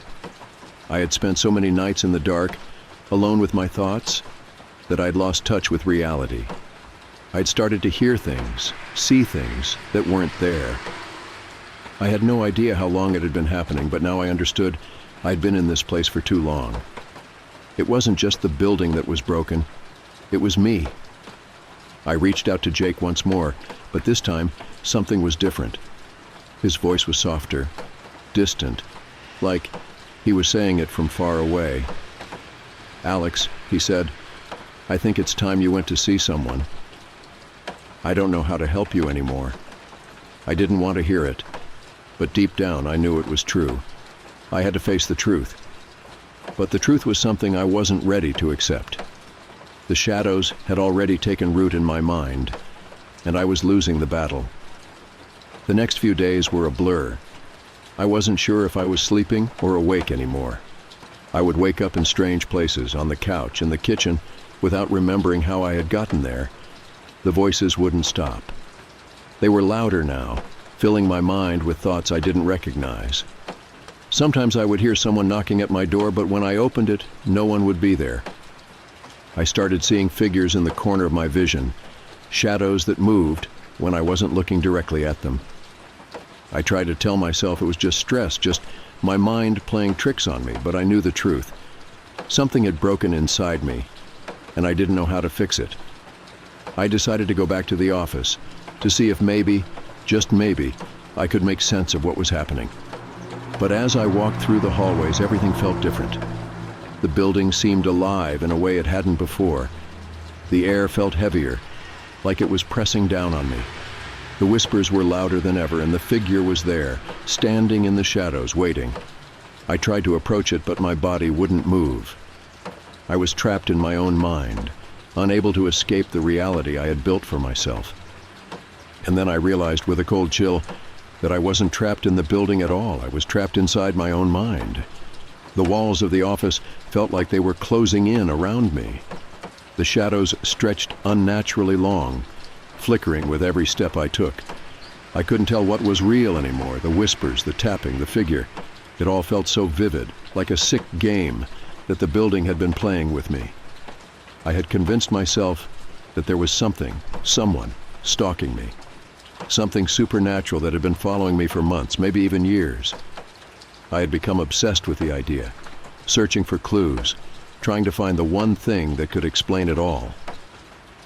[SPEAKER 1] I had spent so many nights in the dark, alone with my thoughts, that I'd lost touch with reality. I'd started to hear things, see things that weren't there. I had no idea how long it had been happening, but now I understood I'd been in this place for too long. It wasn't just the building that was broken, it was me. I reached out to Jake once more, but this time something was different. His voice was softer, distant, like he was saying it from far away. "Alex," he said, "I think it's time you went to see someone. I don't know how to help you anymore." I didn't want to hear it, but deep down I knew it was true. I had to face the truth. But the truth was something I wasn't ready to accept. The shadows had already taken root in my mind, and I was losing the battle. The next few days were a blur. I wasn't sure if I was sleeping or awake anymore. I would wake up in strange places, on the couch, in the kitchen, without remembering how I had gotten there. The voices wouldn't stop. They were louder now, filling my mind with thoughts I didn't recognize. Sometimes I would hear someone knocking at my door, but when I opened it, no one would be there. I started seeing figures in the corner of my vision, shadows that moved when I wasn't looking directly at them. I tried to tell myself it was just stress, just my mind playing tricks on me, but I knew the truth. Something had broken inside me, and I didn't know how to fix it. I decided to go back to the office to see if maybe, just maybe, I could make sense of what was happening. But as I walked through the hallways, everything felt different. The building seemed alive in a way it hadn't before. The air felt heavier, like it was pressing down on me. The whispers were louder than ever, and the figure was there, standing in the shadows, waiting. I tried to approach it, but my body wouldn't move. I was trapped in my own mind, unable to escape the reality I had built for myself. And then I realized with a cold chill that I wasn't trapped in the building at all. I was trapped inside my own mind. The walls of the office felt like they were closing in around me. The shadows stretched unnaturally long, flickering with every step I took. I couldn't tell what was real anymore. The whispers, the tapping, the figure. It all felt so vivid, like a sick game that the building had been playing with me. I had convinced myself that there was something, someone, stalking me. Something supernatural that had been following me for months, maybe even years. I had become obsessed with the idea, searching for clues, trying to find the one thing that could explain it all.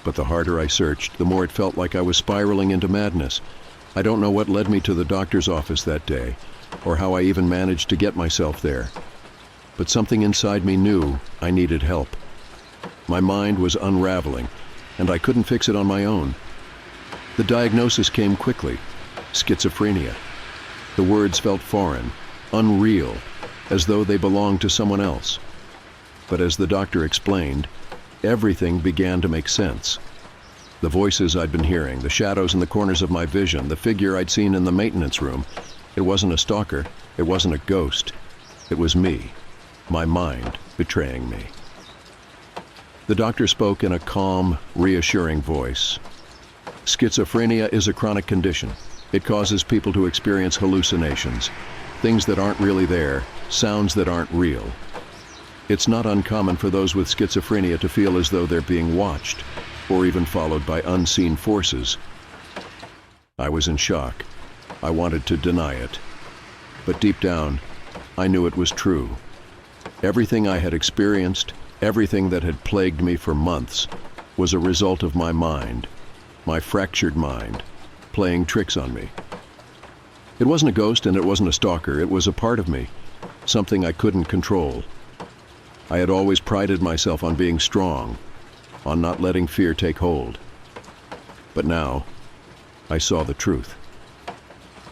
[SPEAKER 1] But the harder I searched, the more it felt like I was spiraling into madness. I don't know what led me to the doctor's office that day, or how I even managed to get myself there. But something inside me knew I needed help. My mind was unraveling, and I couldn't fix it on my own. The diagnosis came quickly: schizophrenia. The words felt foreign, unreal, as though they belonged to someone else. But as the doctor explained, everything began to make sense. The voices I'd been hearing, the shadows in the corners of my vision, the figure I'd seen in the maintenance room. It wasn't a stalker, it wasn't a ghost. It was me, my mind, betraying me. The doctor spoke in a calm, reassuring voice. Schizophrenia is a chronic condition. It causes people to experience hallucinations, things that aren't really there, sounds that aren't real. It's not uncommon for those with schizophrenia to feel as though they're being watched, or even followed by unseen forces. I was in shock. I wanted to deny it. But deep down, I knew it was true. Everything I had experienced, everything that had plagued me for months, was a result of my mind, my fractured mind, playing tricks on me. It wasn't a ghost and it wasn't a stalker. It was a part of me, something I couldn't control. I had always prided myself on being strong, on not letting fear take hold. But now, I saw the truth.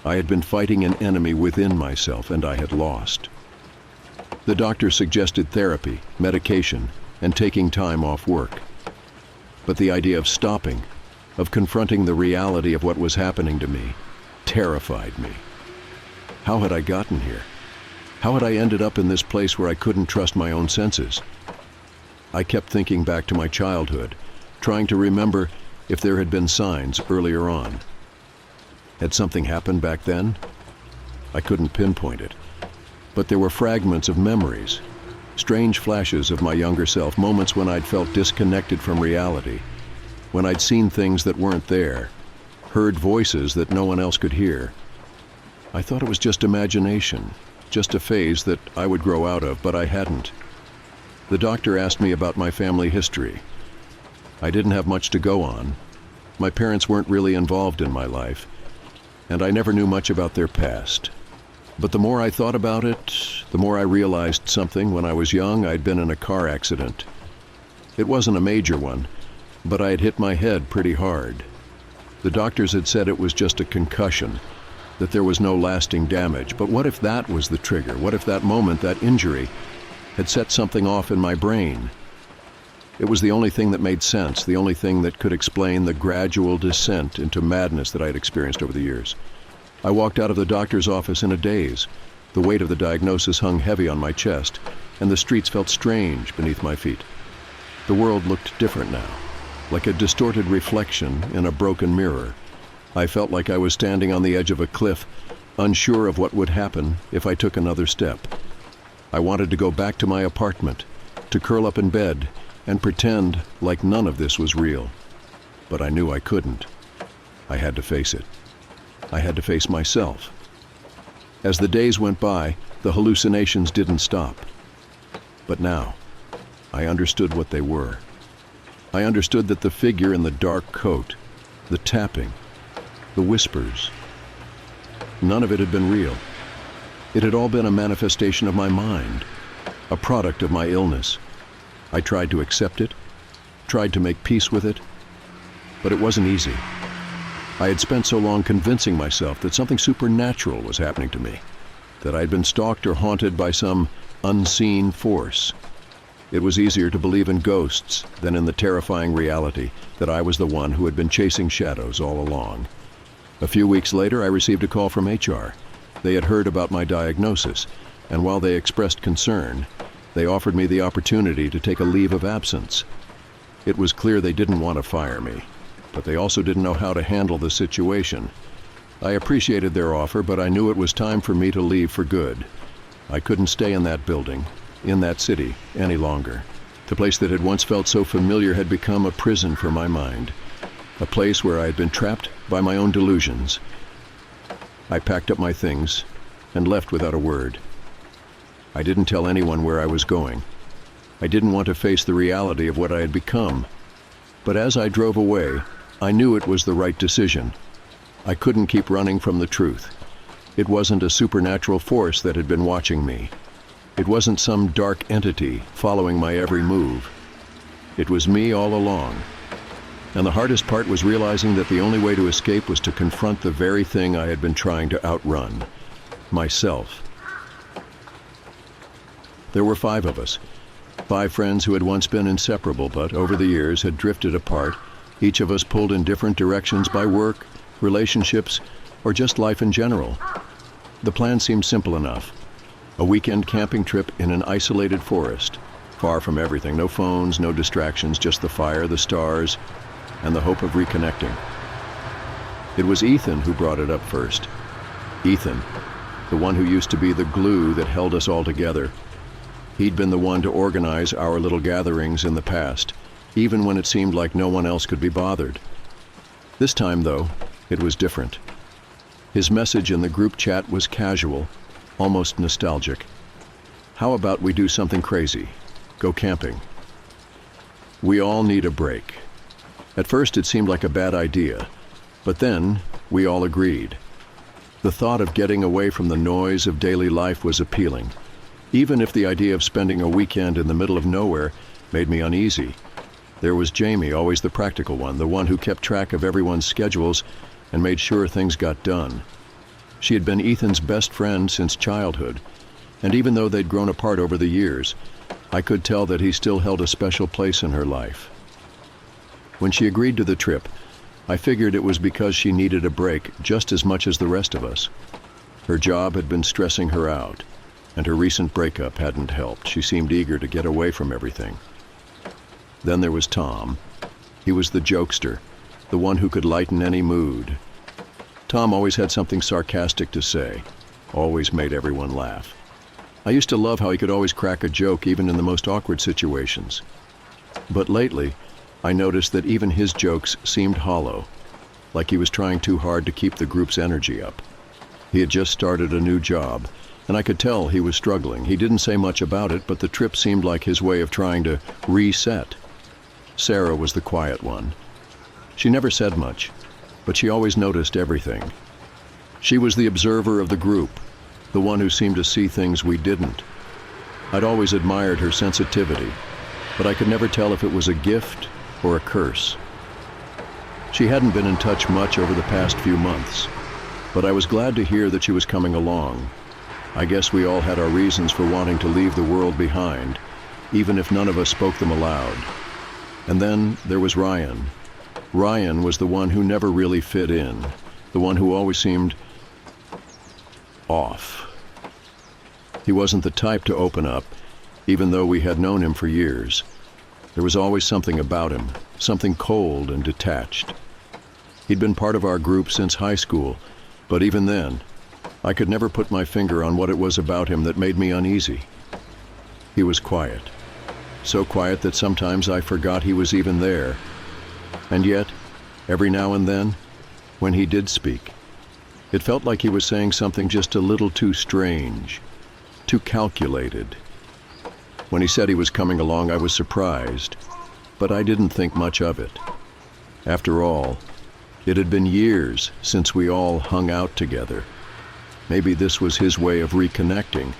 [SPEAKER 1] I had been fighting an enemy within myself, and I had lost. The doctor suggested therapy, medication, and taking time off work. But the idea of stopping, of confronting the reality of what was happening to me, terrified me. How had I gotten here? How had I ended up in this place where I couldn't trust my own senses? I kept thinking back to my childhood, trying to remember if there had been signs earlier on. Had something happened back then? I couldn't pinpoint it, but there were fragments of memories, strange flashes of my younger self, moments when I'd felt disconnected from reality, when I'd seen things that weren't there, heard voices that no one else could hear. I thought it was just imagination, just a phase that I would grow out of, but I hadn't. The doctor asked me about my family history. I didn't have much to go on. My parents weren't really involved in my life, and I never knew much about their past. But the more I thought about it, the more I realized something. When I was young, I'd been in a car accident. It wasn't a major one, but I had hit my head pretty hard. The doctors had said it was just a concussion, that there was no lasting damage. But what if that was the trigger? What if that moment, that injury, had set something off in my brain? It was the only thing that made sense, the only thing that could explain the gradual descent into madness that I had experienced over the years. I walked out of the doctor's office in a daze. The weight of the diagnosis hung heavy on my chest, and the streets felt strange beneath my feet. The world looked different now, like a distorted reflection in a broken mirror. I felt like I was standing on the edge of a cliff, unsure of what would happen if I took another step. I wanted to go back to my apartment, to curl up in bed, and pretend like none of this was real. But I knew I couldn't. I had to face it. I had to face myself. As the days went by, the hallucinations didn't stop. But now, I understood what they were. I understood that the figure in the dark coat, the tapping, the whispers, none of it had been real. It had all been a manifestation of my mind, a product of my illness. I tried to accept it, tried to make peace with it, but it wasn't easy. I had spent so long convincing myself that something supernatural was happening to me, that I had been stalked or haunted by some unseen force. It was easier to believe in ghosts than in the terrifying reality that I was the one who had been chasing shadows all along. A few weeks later, I received a call from HR. They had heard about my diagnosis, and while they expressed concern, they offered me the opportunity to take a leave of absence. It was clear they didn't want to fire me, but they also didn't know how to handle the situation. I appreciated their offer, but I knew it was time for me to leave for good. I couldn't stay in that building, in that city, any longer. The place that had once felt so familiar had become a prison for my mind, a place where I had been trapped by my own delusions. I packed up my things and left without a word. I didn't tell anyone where I was going. I didn't want to face the reality of what I had become. But as I drove away, I knew it was the right decision. I couldn't keep running from the truth. It wasn't a supernatural force that had been watching me. It wasn't some dark entity following my every move. It was me all along. And the hardest part was realizing that the only way to escape was to confront the very thing I had been trying to outrun, myself. There were 5 of us, 5 friends who had once been inseparable, but over the years had drifted apart, each of us pulled in different directions by work, relationships, or just life in general. The plan seemed simple enough. A weekend camping trip in an isolated forest, far from everything, no phones, no distractions, just the fire, the stars, and the hope of reconnecting. It was Ethan who brought it up first. Ethan, the one who used to be the glue that held us all together. He'd been the one to organize our little gatherings in the past, even when it seemed like no one else could be bothered. This time, though, it was different. His message in the group chat was casual, almost nostalgic. How about we do something crazy? Go camping. We all need a break. At first it seemed like a bad idea, but then we all agreed. The thought of getting away from the noise of daily life was appealing, even if the idea of spending a weekend in the middle of nowhere made me uneasy. There was Jamie, always the practical one, the one who kept track of everyone's schedules and made sure things got done. She had been Ethan's best friend since childhood, and even though they'd grown apart over the years, I could tell that he still held a special place in her life. When she agreed to the trip, I figured it was because she needed a break just as much as the rest of us. Her job had been stressing her out, and her recent breakup hadn't helped. She seemed eager to get away from everything. Then there was Tom. He was the jokester, the one who could lighten any mood. Tom always had something sarcastic to say, always made everyone laugh. I used to love how he could always crack a joke even in the most awkward situations. But lately, I noticed that even his jokes seemed hollow, like he was trying too hard to keep the group's energy up. He had just started a new job, and I could tell he was struggling. He didn't say much about it, but the trip seemed like his way of trying to reset. Sarah was the quiet one. She never said much, but she always noticed everything. She was the observer of the group, the one who seemed to see things we didn't. I'd always admired her sensitivity, but I could never tell if it was a gift or a curse. She hadn't been in touch much over the past few months, but I was glad to hear that she was coming along. I guess we all had our reasons for wanting to leave the world behind, even if none of us spoke them aloud. And then there was Ryan. Ryan was the one who never really fit in, the one who always seemed off. He wasn't the type to open up, even though we had known him for years. There was always something about him, something cold and detached. He'd been part of our group since high school, but even then, I could never put my finger on what it was about him that made me uneasy. He was quiet. So quiet that sometimes I forgot he was even there. And yet, every now and then, when he did speak, it felt like he was saying something just a little too strange, too calculated. When he said he was coming along, I was surprised, but I didn't think much of it. After all, it had been years since we all hung out together. Maybe this was his way of reconnecting.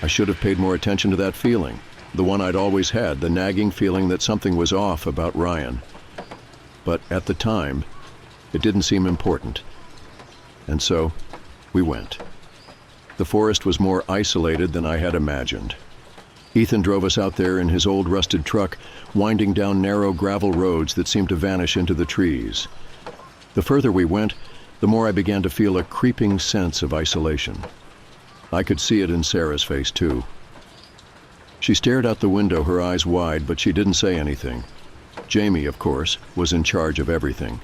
[SPEAKER 1] I should have paid more attention to that feeling, the one I'd always had, the nagging feeling that something was off about Ryan. But at the time, it didn't seem important. And so, we went. The forest was more isolated than I had imagined. Ethan drove us out there in his old rusted truck, winding down narrow gravel roads that seemed to vanish into the trees. The further we went, the more I began to feel a creeping sense of isolation. I could see it in Sarah's face, too. She stared out the window, her eyes wide, but she didn't say anything. Jamie, of course, was in charge of everything.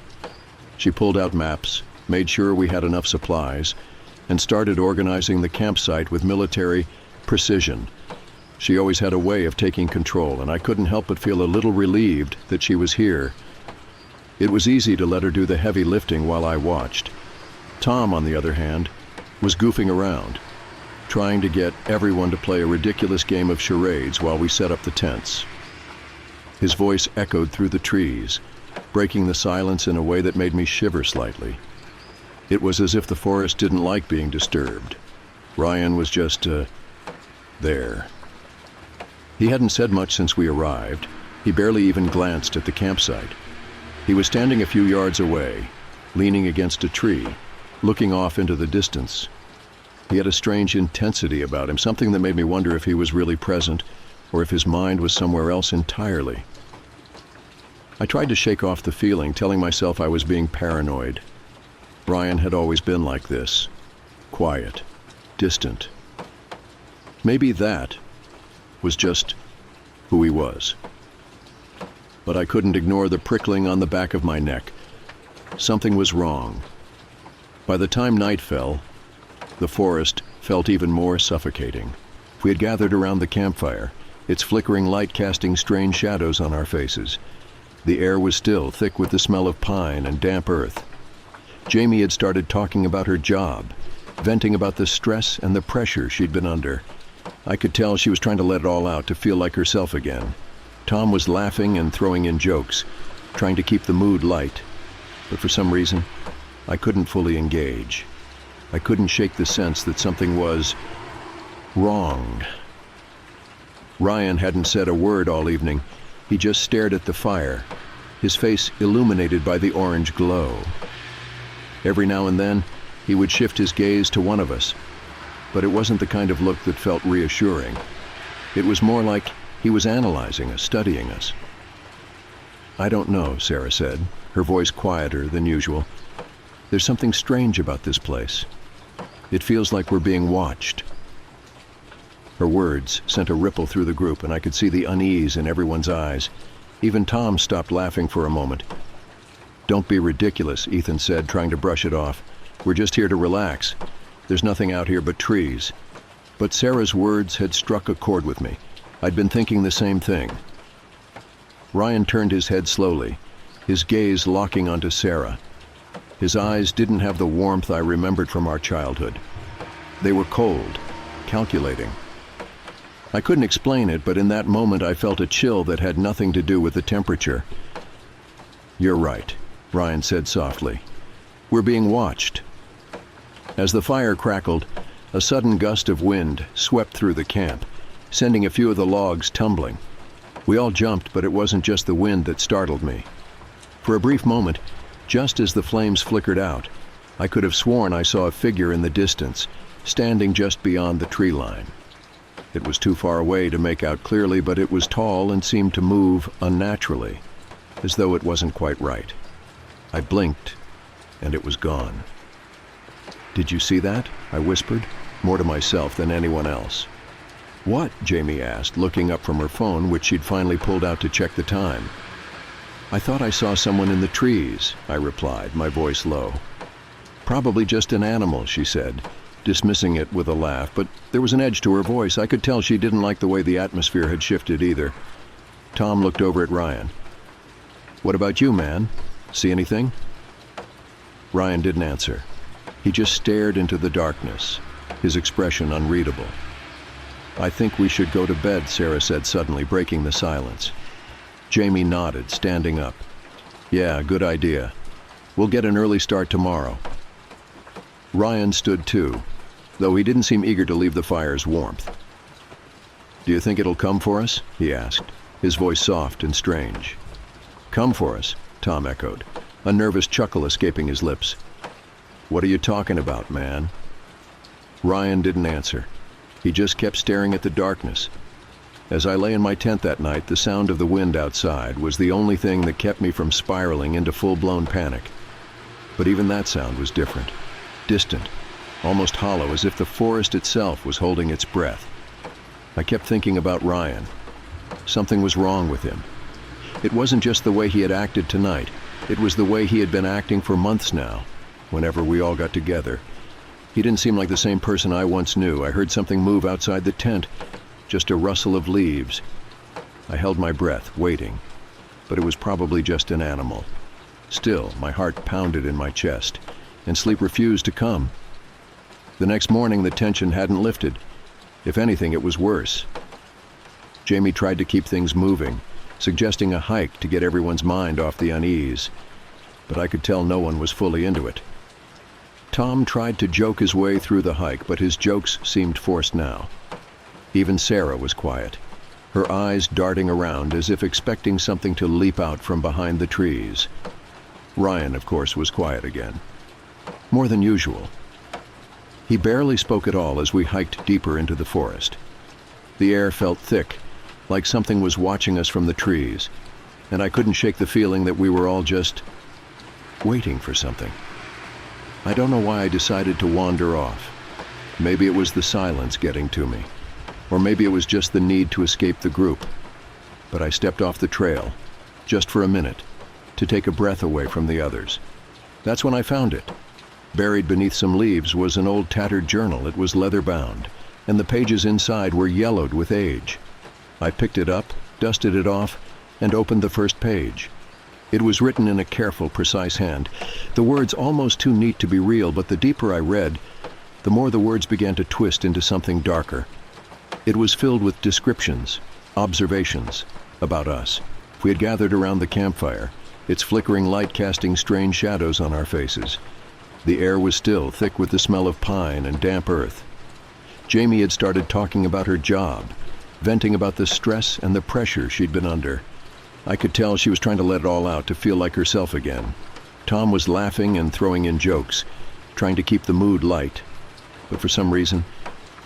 [SPEAKER 1] She pulled out maps, made sure we had enough supplies, and started organizing the campsite with military precision. She always had a way of taking control, and I couldn't help but feel a little relieved that she was here. It was easy to let her do the heavy lifting while I watched. Tom, on the other hand, was goofing around, trying to get everyone to play a ridiculous game of charades while we set up the tents. His voice echoed through the trees, breaking the silence in a way that made me shiver slightly. It was as if the forest didn't like being disturbed. Ryan was just, there. He hadn't said much since we arrived. He barely even glanced at the campsite. He was standing a few yards away, leaning against a tree, looking off into the distance. He had a strange intensity about him, something that made me wonder if he was really present or if his mind was somewhere else entirely. I tried to shake off the feeling, telling myself I was being paranoid. Ryan had always been like this, quiet, distant. Maybe that was just who he was. But I couldn't ignore the prickling on the back of my neck. Something was wrong. By the time night fell, the forest felt even more suffocating. We had gathered around the campfire, its flickering light casting strange shadows on our faces. The air was still, thick with the smell of pine and damp earth. Jamie had started talking about her job, venting about the stress and the pressure she'd been under. I could tell she was trying to let it all out, to feel like herself again. Tom was laughing and throwing in jokes, trying to keep the mood light. But for some reason, I couldn't fully engage. I couldn't shake the sense that something was wrong. Ryan hadn't said a word all evening. He just stared at the fire, his face illuminated by the orange glow. Every now and then, he would shift his gaze to one of us, but it wasn't the kind of look that felt reassuring. It was more like he was analyzing us, studying us. "I don't know," Sarah said, her voice quieter than usual. "There's something strange about this place. It feels like we're being watched." Her words sent a ripple through the group, and I could see the unease in everyone's eyes. Even Tom stopped laughing for a moment. "Don't be ridiculous," Ethan said, trying to brush it off. "We're just here to relax. There's nothing out here but trees." But Sarah's words had struck a chord with me. I'd been thinking the same thing. Ryan turned his head slowly, his gaze locking onto Sarah. His eyes didn't have the warmth I remembered from our childhood. They were cold, calculating. I couldn't explain it, but in that moment I felt a chill that had nothing to do with the temperature. "You're right," Ryan said softly. "We're being watched." As the fire crackled, a sudden gust of wind swept through the camp, sending a few of the logs tumbling. We all jumped, but it wasn't just the wind that startled me. For a brief moment, just as the flames flickered out, I could have sworn I saw a figure in the distance, standing just beyond the tree line. It was too far away to make out clearly, but it was tall and seemed to move unnaturally, as though it wasn't quite right. I blinked, and it was gone. "Did you see that?" I whispered, more to myself than anyone else. "What?" Jamie asked, looking up from her phone, which she'd finally pulled out to check the time. "I thought I saw someone in the trees," I replied, my voice low. "Probably just an animal," she said, dismissing it with a laugh, but there was an edge to her voice. I could tell she didn't like the way the atmosphere had shifted either. Tom looked over at Ryan. "What about you, man? See anything?" Ryan didn't answer. He just stared into the darkness, his expression unreadable. "I think we should go to bed," Sarah said suddenly, breaking the silence. Jamie nodded, standing up. "Yeah, good idea. We'll get an early start tomorrow." Ryan stood too, though he didn't seem eager to leave the fire's warmth. "Do you think it'll come for us?" he asked, his voice soft and strange. "Come for us?" Tom echoed, a nervous chuckle escaping his lips. "What are you talking about, man?" Ryan didn't answer. He just kept staring at the darkness. As I lay in my tent that night, the sound of the wind outside was the only thing that kept me from spiraling into full-blown panic. But even that sound was different, distant, almost hollow, as if the forest itself was holding its breath. I kept thinking about Ryan. Something was wrong with him. It wasn't just the way he had acted tonight. It was the way he had been acting for months now, whenever we all got together. He didn't seem like the same person I once knew. I heard something move outside the tent, just a rustle of leaves. I held my breath, waiting, but it was probably just an animal. Still, my heart pounded in my chest, and sleep refused to come. The next morning, the tension hadn't lifted. If anything, it was worse. Jamie tried to keep things moving, suggesting a hike to get everyone's mind off the unease, but I could tell no one was fully into it. Tom tried to joke his way through the hike, but his jokes seemed forced now. Even Sarah was quiet, her eyes darting around as if expecting something to leap out from behind the trees. Ryan, of course, was quiet again. More than usual. He barely spoke at all as we hiked deeper into the forest. The air felt thick, like something was watching us from the trees, and I couldn't shake the feeling that we were all just waiting for something. I don't know why I decided to wander off. Maybe it was the silence getting to me, or maybe it was just the need to escape the group. But I stepped off the trail, just for a minute, to take a breath away from the others. That's when I found it. Buried beneath some leaves was an old tattered journal. It was leather-bound, and the pages inside were yellowed with age. I picked it up, dusted it off, and opened the first page. It was written in a careful, precise hand, the words almost too neat to be real, but the deeper I read, the more the words began to twist into something darker. It was filled with descriptions, observations, about us. We had gathered around the campfire, its flickering light casting strange shadows on our faces. The air was still, thick with the smell of pine and damp earth. Jamie had started talking about her job, venting about the stress and the pressure she'd been under. I could tell she was trying to let it all out, to feel like herself again. Tom was laughing and throwing in jokes, trying to keep the mood light. But for some reason,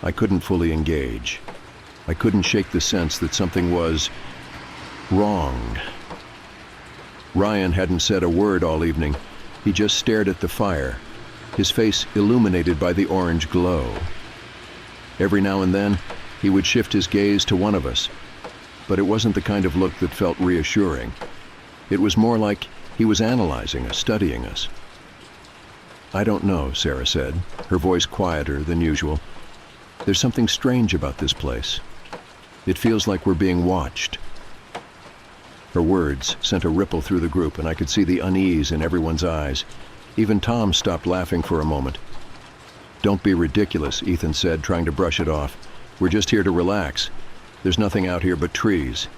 [SPEAKER 1] I couldn't fully engage. I couldn't shake the sense that something was wrong. Ryan hadn't said a word all evening. He just stared at the fire, his face illuminated by the orange glow. Every now and then, he would shift his gaze to one of us, but it wasn't the kind of look that felt reassuring. It was more like he was analyzing us, studying us. "I don't know," Sarah said, her voice quieter than usual. "There's something strange about this place. It feels like we're being watched." Her words sent a ripple through the group, and I could see the unease in everyone's eyes. Even Tom stopped laughing for a moment. "Don't be ridiculous," Ethan said, trying to brush it off. "We're just here to relax. There's nothing out here but trees."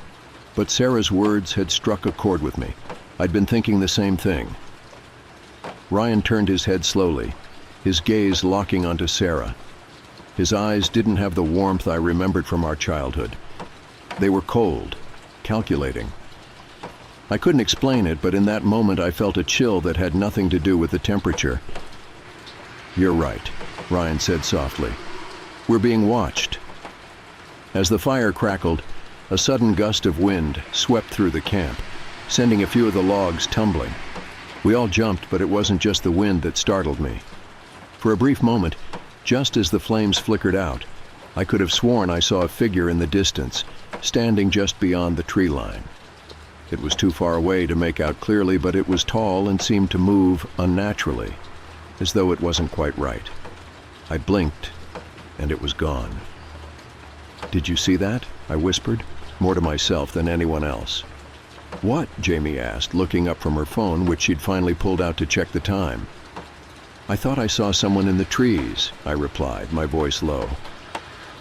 [SPEAKER 1] But Sarah's words had struck a chord with me. I'd been thinking the same thing. Ryan turned his head slowly, his gaze locking onto Sarah. His eyes didn't have the warmth I remembered from our childhood. They were cold, calculating. I couldn't explain it, but in that moment I felt a chill that had nothing to do with the temperature. "You're right," Ryan said softly. "We're being watched." As the fire crackled, a sudden gust of wind swept through the camp, sending a few of the logs tumbling. We all jumped, but it wasn't just the wind that startled me. For a brief moment, just as the flames flickered out, I could have sworn I saw a figure in the distance, standing just beyond the tree line. It was too far away to make out clearly, but it was tall and seemed to move unnaturally, as though it wasn't quite right. I blinked, and it was gone. "Did you see that?" I whispered, more to myself than anyone else. "What?" Jamie asked, looking up from her phone, which she'd finally pulled out to check the time. "I thought I saw someone in the trees," I replied, my voice low.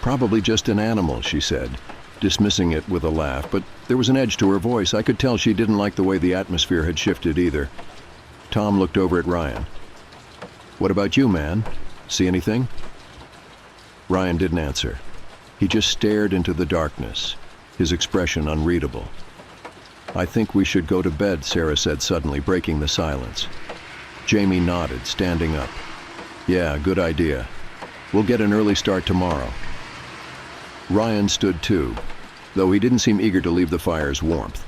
[SPEAKER 1] "Probably just an animal," she said, dismissing it with a laugh, but there was an edge to her voice. I could tell she didn't like the way the atmosphere had shifted either. Tom looked over at Ryan. "What about you, man? See anything?" Ryan didn't answer. He just stared into the darkness, his expression unreadable. "I think we should go to bed," Sarah said suddenly, breaking the silence. Jamie nodded, standing up. "Yeah, good idea. We'll get an early start tomorrow." Ryan stood too, though he didn't seem eager to leave the fire's warmth.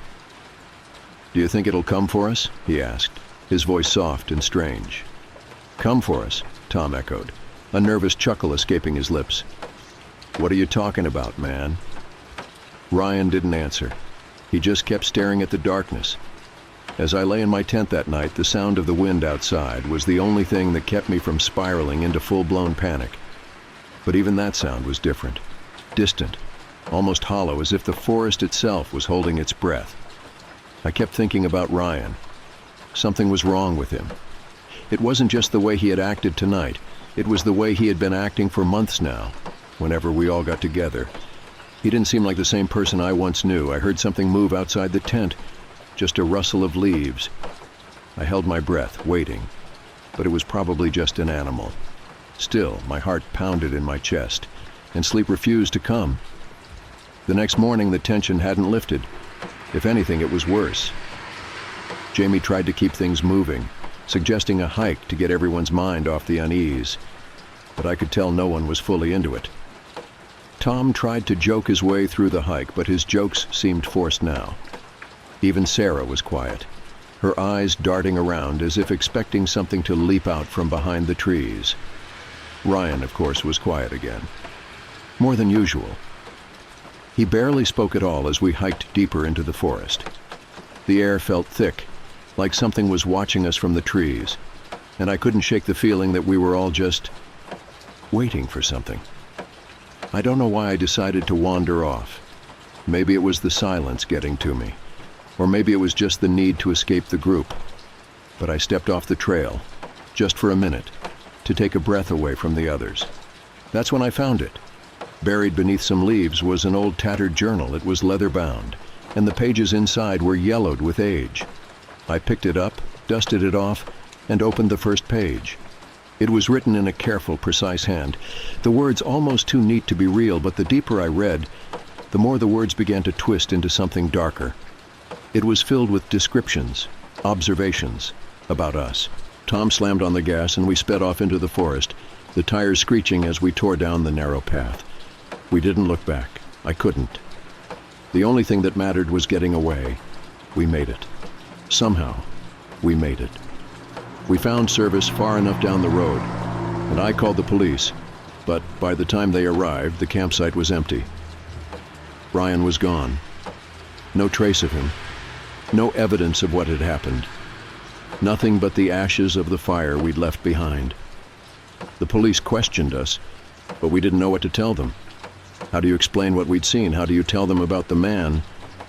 [SPEAKER 1] "Do you think it'll come for us?" he asked, his voice soft and strange. "Come for us?" Tom echoed, a nervous chuckle escaping his lips. "What are you talking about, man?" Ryan didn't answer. He just kept staring at the darkness. As I lay in my tent that night, the sound of the wind outside was the only thing that kept me from spiraling into full-blown panic. But even that sound was different, distant, almost hollow, as if the forest itself was holding its breath. I kept thinking about Ryan. Something was wrong with him. It wasn't just the way he had acted tonight. It was the way he had been acting for months now, whenever we all got together. He didn't seem like the same person I once knew. I heard something move outside the tent, just a rustle of leaves. I held my breath, waiting, but it was probably just an animal. Still, my heart pounded in my chest, and sleep refused to come. The next morning, the tension hadn't lifted. If anything, it was worse. Jamie tried to keep things moving, suggesting a hike to get everyone's mind off the unease, but I could tell no one was fully into it. Tom tried to joke his way through the hike, but his jokes seemed forced now. Even Sarah was quiet, her eyes darting around as if expecting something to leap out from behind the trees. Ryan, of course, was quiet again. More than usual. He barely spoke at all as we hiked deeper into the forest. The air felt thick, like something was watching us from the trees, and I couldn't shake the feeling that we were all just waiting for something. I don't know why I decided to wander off. Maybe it was the silence getting to me, or maybe it was just the need to escape the group. But I stepped off the trail, just for a minute, to take a breath away from the others. That's when I found it. Buried beneath some leaves was an old tattered journal. It was leather-bound, and the pages inside were yellowed with age. I picked it up, dusted it off, and opened the first page. It was written in a careful, precise hand. The words almost too neat to be real, but the deeper I read, the more the words began to twist into something darker. It was filled with descriptions, observations about us. Tom slammed on the gas and we sped off into the forest, the tires screeching as we tore down the narrow path. We didn't look back. I couldn't. The only thing that mattered was getting away. We made it. Somehow, we made it. We found service far enough down the road, and I called the police, but by the time they arrived, the campsite was empty. Ryan was gone. No trace of him. No evidence of what had happened. Nothing but the ashes of the fire we'd left behind. The police questioned us, but we didn't know what to tell them. How do you explain what we'd seen? How do you tell them about the man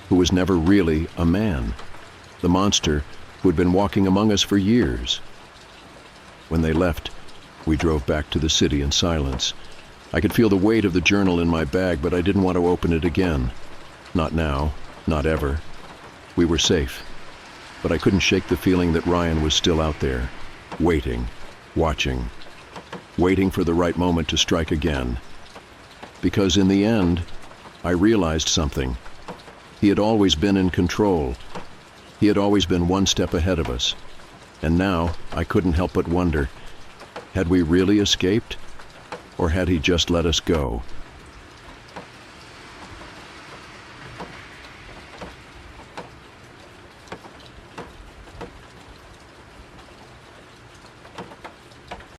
[SPEAKER 1] who was never really a man? The monster who had been walking among us for years. When they left, we drove back to the city in silence. I could feel the weight of the journal in my bag, but I didn't want to open it again. Not now, not ever. We were safe, but I couldn't shake the feeling that Ryan was still out there, waiting, watching, waiting for the right moment to strike again. Because in the end, I realized something. He had always been in control. He had always been one step ahead of us. And now, I couldn't help but wonder, had we really escaped? Or had he just let us go?